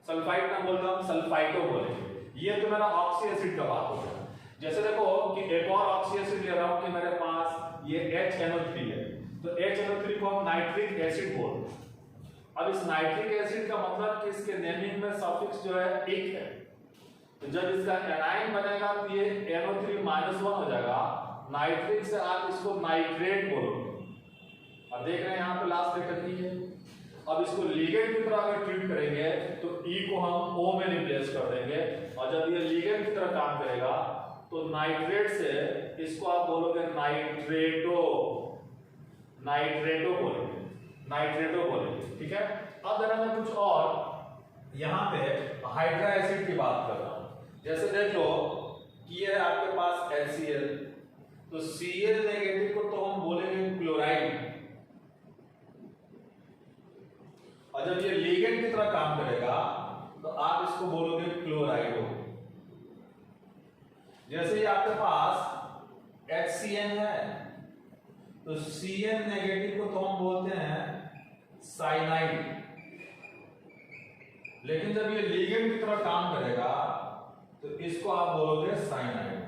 सल्फाइट ना बोल के हम सल्फाइटो बोलेंगे। ये तो मेरा ऑक्सी एसिड का बात हो गया। जैसे देखो कि एक और ऑक्सी एसिड ले रहा हूं कि मेरे पास ये HNO3 है, तो HNO3 को हम नाइट्रिक एसिड बोलते हैं। अब इस नाइट्रिक एसिड का मतलब कि इसके नेमिंग में सफिक्स जो है इक है, तो जब इसका एनाइन बनेगा तो ये NO3 -1 हो जाएगा। नाइट्रिक से आप इसको नाइट्रेट बोलोगे। अब देख रहे हैं यहाँ पे लास्ट लेटर ई है। अब इसको लिगेंड की तरह अगर ट्रीट करेंगे तो ई को हम ओ में रिप्लेस कर देंगे, और जब ये लिगेंड की तरह काम करेगा तो नाइट्रेट से इसको आप बोलोगे नाइट्रेटो, नाइट्रेटो बोलेंगे, नाइट्रेटो बोलेंगे। ठीक है। अब जरा मैं कुछ और यहाँ पे हाइड्रा एसिड की बात कर रहा हूँ। जैसे देख लो कि ये आपके पास HCl, तो Cl नेगेटिव को तो हम बोलेंगे क्लोराइड, और जब ये लिगेंड की तरह काम करेगा तो आप इसको बोलोगे क्लोराइडो। जैसे ही आपके पास HCN है, तो Cn नेगेटिव को तो हम बोलते हैं साइनाइड, लेकिन जब ये लिगेंड की तरह काम करेगा तो इसको आप बोलोगे साइनाइड।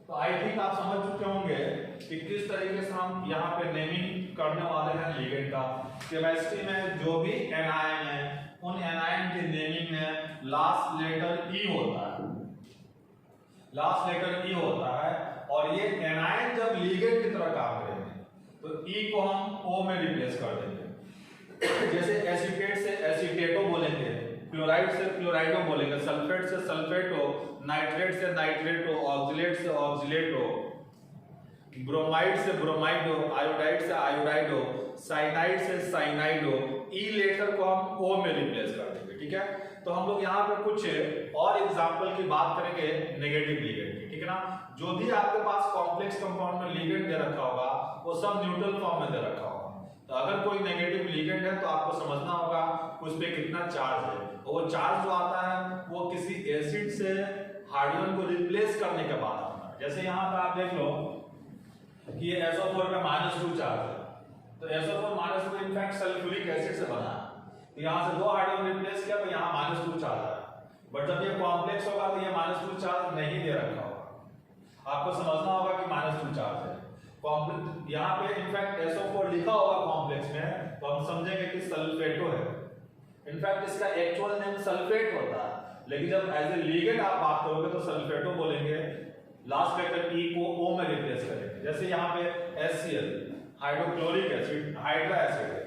तो आई थिंक आप समझ चुके होंगे कि किस तरीके से हम यहाँ पे नेमिंग करने वाले हैं लिगेंड का। केमिस्ट्री में जो भी एनायन है, उन एनायन के नेमिंग में लास्ट लेटर ई होता है, लास्ट लेटर ई होता है। और ये एनायन जब लिगेंड की तरह काम करेंगे तो ई को हम ओ में रिप्लेस कर देंगे। जैसे एसीटेट से एसीटेटो बोलेंगे, क्लोराइड से क्लोराइडो बोलेंगे, सल्फेट से सल्फेटो, नाइट्रेट से नाइट्रेटो, ऑक्सिलेट से ऑक्सिलेटो, ब्रोमाइड से ब्रोमाइडो, आयोडाइड से आयोडाइडो, साइनाइड से साइनाइडो। ई लेटर को हम ओ में रिप्लेस कर देंगे। ठीक है। तो हम लोग यहाँ पे कुछ और एग्जांपल की बात करेंगे नेगेटिव लिगेंड की। ठीक है ना। जो भी आपके पास कॉम्प्लेक्स कंपाउंड में लिगेंड दे रखा होगा वो सब न्यूट्रल फॉर्म में दे रखा होगा। तो अगर कोई नेगेटिव लिगेंड है तो आपको समझना होगा उस पे कितना चार्ज है, और वो चार्ज जो आता है वो किसी एसिड से हाइड्रोजन को रिप्लेस करने के बाद आता है। जैसे यहाँ पे आप देख लो कि ये SO4 में -2 चार्ज है, तो SO4 -2 इनफैक्ट सल्फ्यूरिक एसिड से बना है, तो यहाँ से 2 हाइड्रोजन रिप्लेस किया तो यहाँ -2 चार्ज है। बट जब ये कॉम्प्लेक्स होगा तो ये -2 चार्ज नहीं दे रखा होगा, आपको समझना होगा कि -2 चार्ज है। यहाँ पे इनफैक्ट SO4 लिखा होगा कॉम्प्लेक्स में, तो हम समझेंगे कि सल्फेटो है। इनफैक्ट इसका एक्चुअल नेम सल्फेट होता है, लेकिन जब एज ए लिगेंड आप बात करोगे तो सल्फेटो बोलेंगे, लास्ट लेटर ई को ओ में रिप्लेस करेंगे। जैसे यहाँ पे HCl hydrochloric acid, hydra acid है,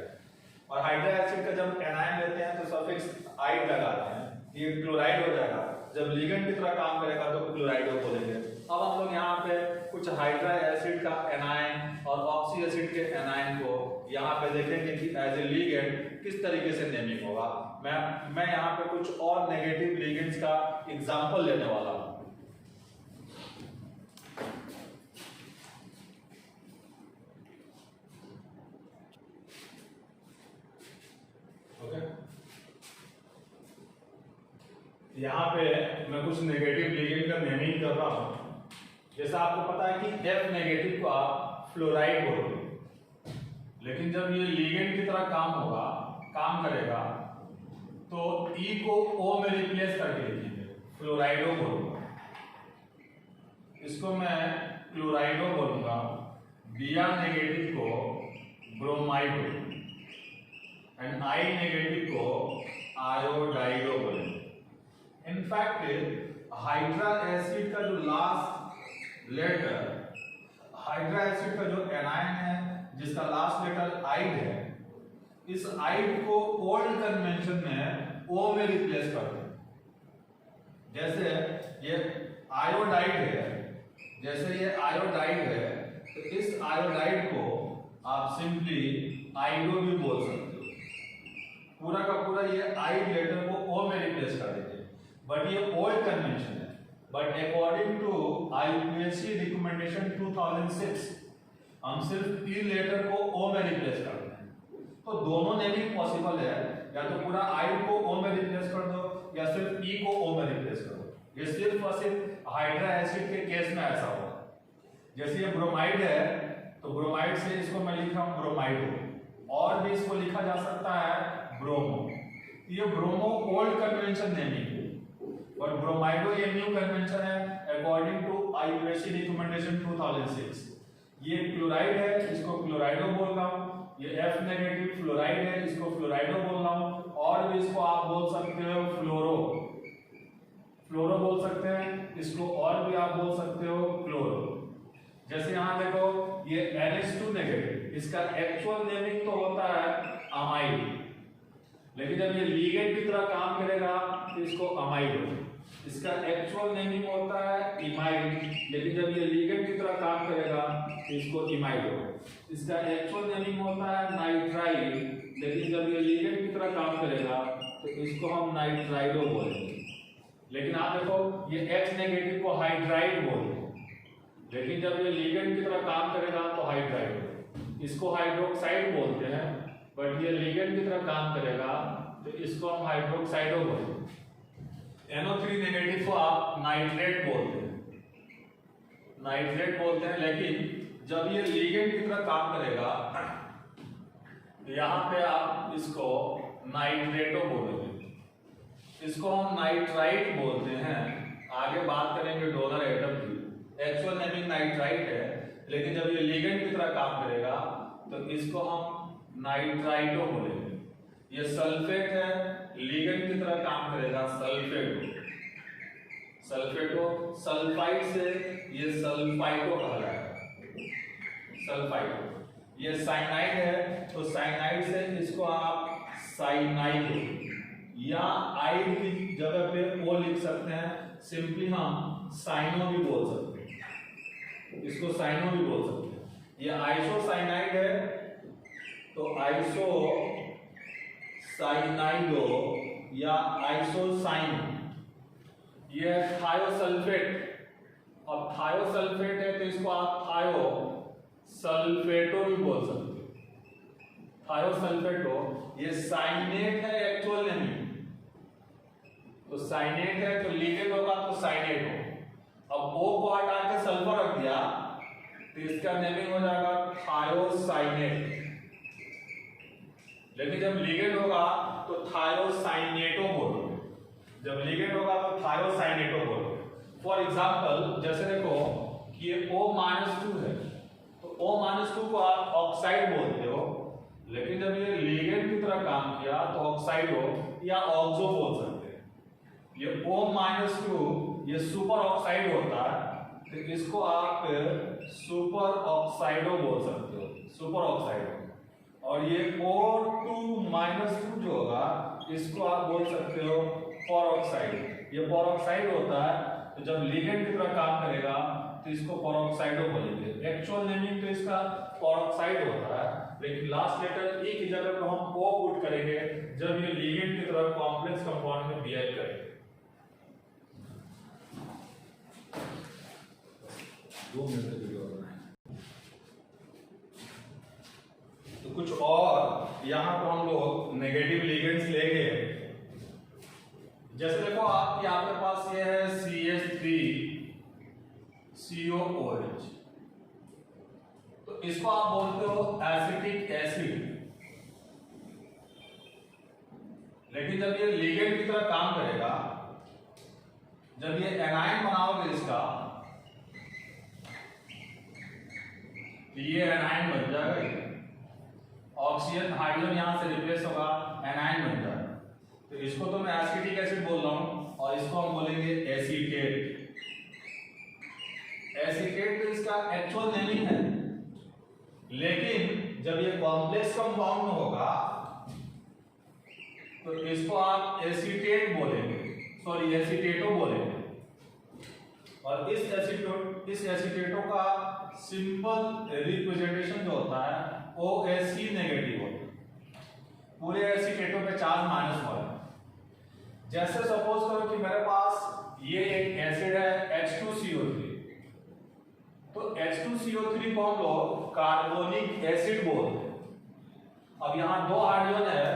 और हाइड्रा एसिड का जब एनायन लेते हैं तो सफिक्स आइड लगाते हैं, ये क्लोराइड हो जाएगा। जब लिगेंड की तरह काम करेगा तो क्लोराइडो बोलेंगे। अब हम लोग यहाँ पे कुछ हाइड्रा एसिड का एनायन और ऑक्सी एसिड के एनायन को यहाँ पे देखेंगे कि एज ए लिगेंड किस तरीके से नेमिंग होगा। मैं यहाँ पे कुछ और नेगेटिव लिगेंड्स का एग्जांपल लेने वाला हूँ। यहाँ पे मैं कुछ नेगेटिव लिगेंड का नेमिंग कर रहा हूँ। जैसा आपको पता है कि F नेगेटिव को आप फ्लोराइड बोलोगे, लेकिन जब ये लिगेंड की तरह काम करेगा तो E को O में रिप्लेस करके लिखेंगे, फ्लोराइडो बोलूंगा। इसको मैं क्लोराइडो बोलूंगा, Br नेगेटिव को ब्रोमाइडो, एंड I नेगेटिव को आयोडाइडो बोलेंगे। इनफैक्ट हाइड्रा एसिड का जो लास्ट लेटर, हाइड्रा एसिड का जो एनायन है जिसका लास्ट लेटर आइड है, इस आइड को ओल्ड कन्वेंशन में ओ में रिप्लेस करते हैं। जैसे ये आयोडाइड है, जैसे ये आयोडाइड है तो इस आयोडाइड को आप सिंपली आइडो भी बोल सकते हो। पूरा का पूरा ये आइड लेटर को ओ में रिप्लेस कर देते हैं, बट ये ओल्ड कन्वेंशन है। But according to IUPAC recommendation 2006 हम सिर्फ ई लेटर को ओ में रिप्लेस करते हैं। तो दोनों नेमिंग पॉसिबल है, या तो पूरा आइड को ओ में रिप्लेस कर दो या सिर्फ ई को ओ में रिप्लेस कर दो। ये सिर्फ और सिर्फ हाइड्रा एसिड के केस में ऐसा होगा। जैसे ये ब्रोमाइड है तो ब्रोमाइड से इसको मैं लिख रहा हूं ब्रोमाइडो, और भी इसको लिखा जा सकता है ब्रोमो। ये ब्रोमो ओल्ड कन्वेंशन नेमिंग है और ब्रोमाइडो ये न्यू कन्वेंशन है अकॉर्डिंग टू IUPAC रिकमेंडेशन 2006। ये क्लोराइड है, इसको क्लोराइडो बोल रहा हूं। ये F नेगेटिव फ्लोराइड है, इसको फ्लोराइडो बोल रहा हूं। और भी इसको आप बोल सकते हो फ्लोरो बोल सकते हैं इसको, और भी आप बोल सकते हो क्लोरो। जैसे यहाँ देखो ये NH2 नेगेटिव, इसका एक्चुअल नेमिंग तो होता है अमाइड, लेकिन जब ये लीगेंड की तरह काम करेगा तो इसको अमाइड हो। इसका एक्चुअल नेमिंग होता है इमाइड, लेकिन जब ये लीगेंड की तरह काम करेगा तो इसको इमाइड हो। इसका एक्चुअल नेमिंग होता है नाइट्राइड, लेकिन जब ये लीगेंड की तरह काम करेगा तो इसको हम नाइट्राइडो बोलेंगे। लेकिन आप देखो ये H नेगेटिव को हाइड्राइड बोलते हैं, लेकिन जब ये लीगेंड की तरह काम करेगा तो हाइड्राइड हो। इसको हाइड्रोक्साइड बोलते हैं, बट ये लीगेंड की तरह काम करेगा तो इसको हम हाइड्रोक्साइडो बोलते हैं। NO3 नेगेटिव को आप नाइट्रेट बोलते हैं, लेकिन जब ये लीगेंड की तरह काम करेगा तो यहाँ पे आप इसको नाइट्रेटो बोलोगे। इसको हम नाइट्राइट बोलते हैं, आगे बात करेंगे डोनर एटम की। एक्चुअल नेमिंग नाइट्राइट है, लेकिन जब ये लीगेंड की तरह काम करेगा तो इसको हम नाइट्राइटो बोलेंगे। ये सल्फेट है, लीगेंड की तरह काम करेगा सल्फेटो। सल्फाइड से ये सल्फाइटो कहलाएगा, सल्फाइटो। ये साइनाइड है तो साइनाइड से इसको आप साइनाइडो, या आइड की जगह पे ओ लिख सकते हैं, सिंपली हम साइनो भी बोल सकते हैं, इसको साइनो भी बोल सकते हैं। ये आइसोसाइनाइड है तो आइसो साइनाइडो या आइसोसाइन। ये थायोसल्फेट, और थायोसल्फेट है तो इसको आप थायो सल्फेटो भी बोल सकते हो। थायोसल्फेटो ये साइनेट है एक्चुअल नेमिंग, तो साइनेट है तो लीगेंड होगा तो साइनेट हो। अब O को हटा के सल्फर रख दिया तो इसका नेमिंग हो जाएगा थायोसाइनेट, लेकिन जब लीगेंड होगा तो थायोसाइनेटो बोलोगे। जब लीगेंड होगा तो थायोसाइनेटो बोलोगे। फॉर एग्जांपल जैसे देखो कि ये O-2 है तो O-2 को आप ऑक्साइड बोलते हो, लेकिन जब ये लीगेंड की तरह काम किया तो ऑक्साइडो या ऑक्सो बोल सकते हैं। ये O-2 ये सुपर ऑक्साइड होता है तो इसको आप सुपर ऑक्साइडो बोल सकते हो, सुपर ऑक्साइडो। और ये O2-2 जो होगा इसको आप बोल सकते हो पेरोक्साइड। ये पेरोक्साइड होता है तो जब लिगेंड की तरह काम करेगा तो इसको पेरोक्साइडो बोलेंगे। एक्चुअल नेमिंग तो इसका पेरोक्साइड होता है, लेकिन लास्ट लेटर ई की जगह पर हम O पुट करेंगे जब ये लिगेंड की तरह कॉम्प्लेक्स कंपाउंड में बिहेव करेगा। 2 मिनट की वीडियो बनाएं। तो कुछ और यहाँ पर हम लोग नेगेटिव लिगेंड्स लेंगे। जैसे देखो आप आपके पास ये है CH3COOH, तो इसको आप बोलते हो एसिटिक एसिड, लेकिन जब ये लिगेंड की तरह काम करेगा, जब ये एनायन बनाओगे इसका, ये एनायन बन जाएगा, ऑक्सीजन हाइड्रोजन यहां से रिप्लेस होगा, एनायन बन जाएगा। तो इसको तो मैं एसिटिक एसिड बोल रहा हूं और इसको हम बोलेंगे एसीटेट। एसीटेट तो इसका एक्चुअल नेमिंग है, लेकिन जब ये कॉम्प्लेक्स कंपाउंड में होगा तो इसको आप एसीटेट बोलेंगे, सॉरी एसीटेटो बोलेंगे। और इस एसीटेटो का सिंपल रिप्रेजेंटेशन जो होता है OH नेगेटिव होता है। पूरे एसीटेटो पे चार्ज -1 है। जैसे सपोज करो कि मेरे पास ये एक एसिड है H2CO3, तो H2CO3 को हम लोग कार्बोनिक एसिड बोलते हैं। अब यहाँ 2 हाइड्रोजन है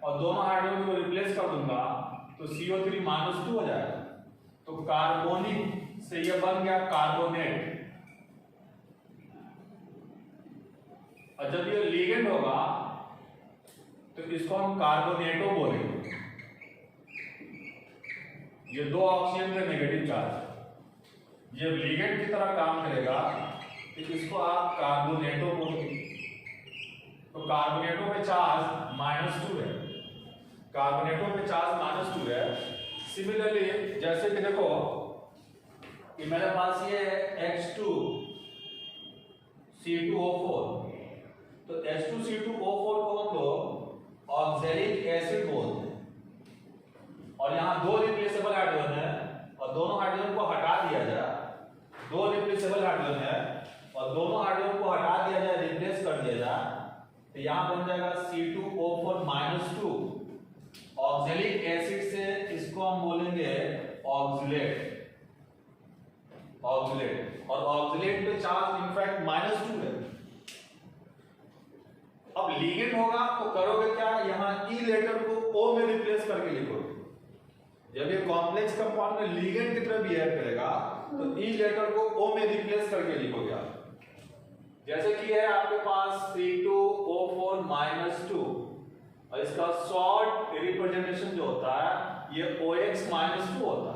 और दोनों हाइड्रोजन को रिप्लेस कर दूंगा तो CO3 -2 हो जाएगा, तो कार्बोनिक से ये बन गया कार्बोनेट। और जब ये लिगेंड होगा तो इसको हम कार्बोनेटो बोलेंगे। ये 2 ऑक्सीजन पे नेगेटिव चार्ज है, ये लिगेंड की तरह काम करेगा तो इसको आप कार्बोनेटो बोलेंगे। तो कार्बोनेटो पे चार्ज -2 है, कार्बोनेटो पे चार्ज -2 है। सिमिलरली जैसे कि देखो कि मेरे पास ये है H2C2O4, तो H2C2O4 को हम लोग ऑक्सैलिक एसिड बोलते हैं। और यहाँ 2 रिप्लेसेबल हाइड्रोजन है और दोनों हाइड्रोजन को हटा दिया जाए, 2 रिप्लेसेबल हाइड्रोजन है और दोनों हाइड्रोजन को हटा दिया जाए, रिप्लेस कर दिया जाए, तो यहाँ बन जाएगा C2O4-2। ऑक्सैलिक एसिड से इसको हम बोलेंगे ऑक्सलेट। और ऑक्सलेट पे चार्ज इनफैक्ट -2 है। अब लिगेंड होगा तो करोगे क्या, यहाँ ई लेटर को O में रिप्लेस करके लिखोगे। जब ये कॉम्प्लेक्स कंपाउंड में लिगेंड की तरह बिहेव करेगा तो ई लेटर को O में रिप्लेस करके लिखोगे आप। जैसे कि है आपके पास C2O4-2 और इसका शॉर्ट रिप्रेजेंटेशन जो होता है ये OX-2 होता है।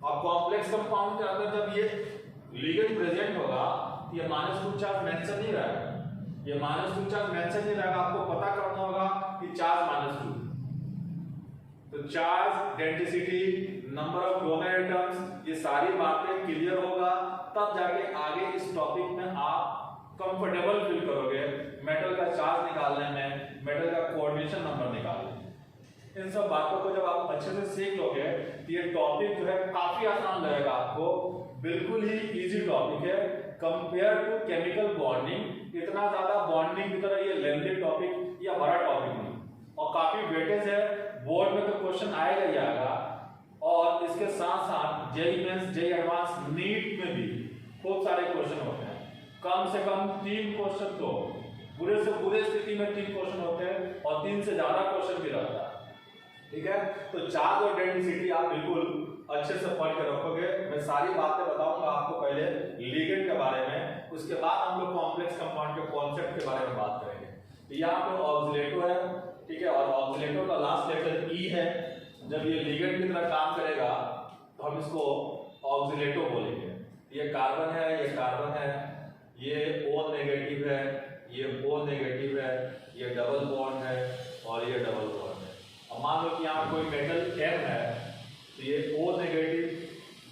अब कॉम्प्लेक्स कंपाउंड के अंदर जब ये लिगेंड प्रेजेंट होगा तो ये -2 चार्ज मेंशन नहीं रहेगा, ये -2 चार्ज मेंशन नहीं रहेगा। आपको पता करना होगा कि चार्ज -2, तो charge, density, number of donor atoms, ये सारी बातें क्लियर होगा तब जाके आगे इस टॉपिक में आप कंफर्टेबल फील करोगे मेटल का चार्ज निकालने में, मेटल का कोऑर्डिनेशन नंबर निकालने में। इन सब बातों को जब आप अच्छे से सीख लोगे तो ये टॉपिक जो है काफी आसान लगेगा आपको, बिल्कुल ही इजी टॉपिक है कंपेयर टू केमिकल बॉन्डिंग। इतना ज्यादा बॉन्डिंग की तरह ये लेंथी टॉपिक या बड़ा टॉपिक नहीं, और काफी वेटेज है, बोर्ड में तो क्वेश्चन आएगा ही आएगा। और इसके साथ साथ JEE mains, JEE advance, NEET में भी खूब सारे क्वेश्चन होते हैं। कम से कम 3 क्वेश्चन तो पूरे से पूरे स्थिति में 3 क्वेश्चन होते हैं और 3 से ज्यादा क्वेश्चन भी रहता है। ठीक है, तो चार्ज और डेंसिटी आप बिल्कुल अच्छे से पढ़ के रखोगे। मैं सारी बातें बताऊंगा आपको, पहले लिगेंड के बारे में, उसके बाद हम लोग कॉम्प्लेक्स कंपाउंड के कॉन्सेप्ट के बारे में बात करेंगे। तो यहाँ पे ऑक्सीलेटो है, ठीक है, और ऑक्सीलेटो का लास्ट लेटर ई है। जब ये लिगेंड की तरह काम करेगा तो हम इसको ऑक्सीलेटो बोलेंगे। ये कार्बन है, ये कार्बन है, ये O नेगेटिव है, ये O नेगेटिव है, ये डबल बॉन्ड है और ये डबल बॉन्ड है। अब मान लो कि यहाँ कोई मेटल M है तो ये O नेगेटिव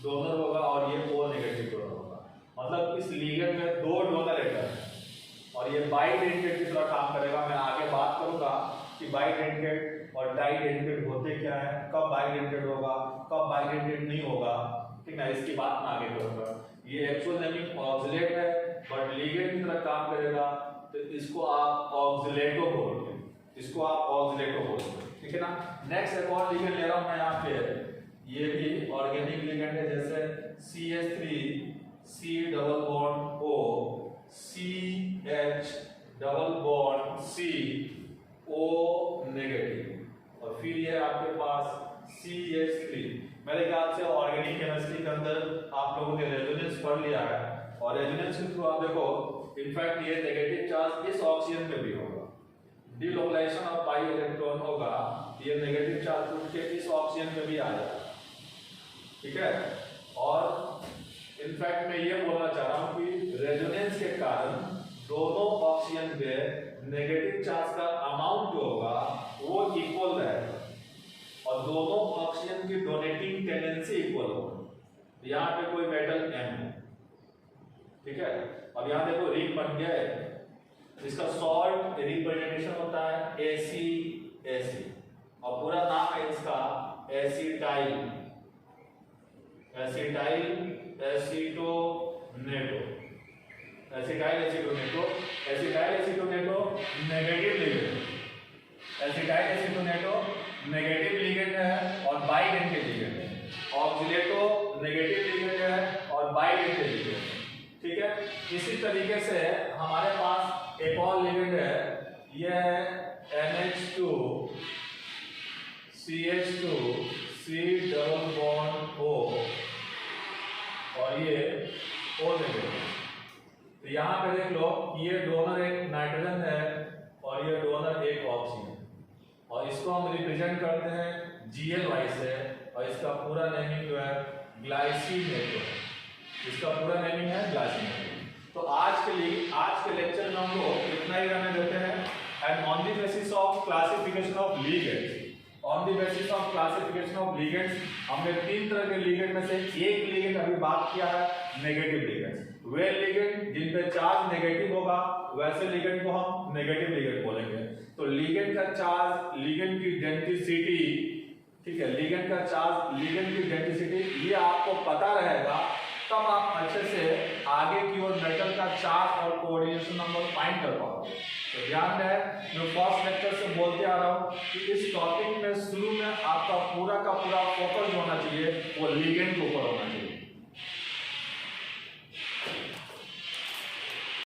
डोनर होगा और ये O नेगेटिव डोनर होगा। मतलब इस लिगेंड में 2 डोनर एटम है और ये बाइडेंटेड की तरह काम करेगा। मैं आगे बात करूंगा कि बाइडेंटेड और डाइडेंटेड होते क्या है, कब बाइडेंटेड होगा, कब बाइडेंटेड नहीं होगा, ठीक है, इसकी बात मैं आगे करूंगा। ये एक्चुअल नेमिंग ऑक्सीलेट है बट लिगेंड की तरह काम करेगा तो इसको आप ऑक्सीलेटो बोलोगे, इसको आप ऑक्सीलेटो बोलोगे, ठीक है ना। नेक्स्ट एक और लिगेंड ले रहा हूं मैं यहाँ पे, ये भी ऑर्गेनिक लिगेंड है, जैसे CH3 C double bond O, CH double bond C O negative, और फिर ये आपके पास CH3। मेरे ख्याल से ऑर्गेनिक केमिस्ट्री के अंदर आप लोगों ने रेजोनेंस पढ़ लिया है और रेजोनेंस के थ्रू आप देखो इनफैक्ट ये नेगेटिव चार्ज इस ऑक्सीजन पे भी होगा, डिलोकलाइजेशन ऑफ पाई इलेक्ट्रॉन होगा, ये नेगेटिव चार्ज उठ के इस ऑक्सीजन पे भी आ जाएगा, ठीक है। और इनफैक्ट मैं ये बोलना चाह रहा हूँ कि रेजोनेंस के कारण दोनों ऑक्सीजन पे नेगेटिव चार्ज का अमाउंट जो होगा वो इक्वल रहेगा और दोनों ऑक्सीजन की डोनेटिंग टेंडेंसी इक्वल होगी। यहाँ पे कोई मेटल M है, ठीक है। अब यहाँ देखो रिंग बन गया है, इसका शॉर्ट रिप्रेजेंटेशन होता है AC और पूरा नाम है इसका acetyl acetyl acetonato, acetyl acetonato, acetyl acetonato negative ligand, acetyl acetonato negative ligand है और बाइडेंटेड लिगेंड है, ऑक्सीलेटो नेगेटिव लिगेंड है और बाइडेंटेड लिगेंड है, ठीक है। इसी तरीके से हमारे पास एक और लिगेंड है, यह है NH2 CH2 C double bond O और ये O नेगेटिव। तो यहाँ पे देख लो ये डोनर एक नाइट्रोजन है और ये डोनर एक ऑक्सीजन, और इसको हम रिप्रेजेंट करते हैं GLY से, और इसका पूरा नेमिंग जो है ग्लाइसिनेटो है, इसका पूरा नेमिंग है ग्लाइसिनेटो। तो आज के लेक्चर में हम लोग इतना ही रहने देते हैं। And on the basis of classification of ligands, on the basis of classification of ligands हमने 3 तरह के लिगेंड में से एक लिगेंड अभी बात किया है, नेगेटिव लिगेंड्स। वे लिगेंड जिन पे चार्ज नेगेटिव होगा वैसे लिगेंड को हम नेगेटिव लिगेंड बोलेंगे। तो लिगेंड का चार्ज, लिगेंड की डेंसिटी, ठीक है, लिगेंड का चार्ज, लिगेंड की डेंसिटी ये आपको पता रहेगा, तब आप अच्छे से आगे की ओर मेटल का चार्ज और कोऑर्डिनेशन नंबर फाइंड कर पाओगे। तो ध्यान रहे, मैं फर्स्ट लेक्चर से बोलते आ रहा हूँ कि इस टॉपिक में शुरू में आपका पूरा का पूरा फोकस होना चाहिए वो लिगेंड के ऊपर होना चाहिए।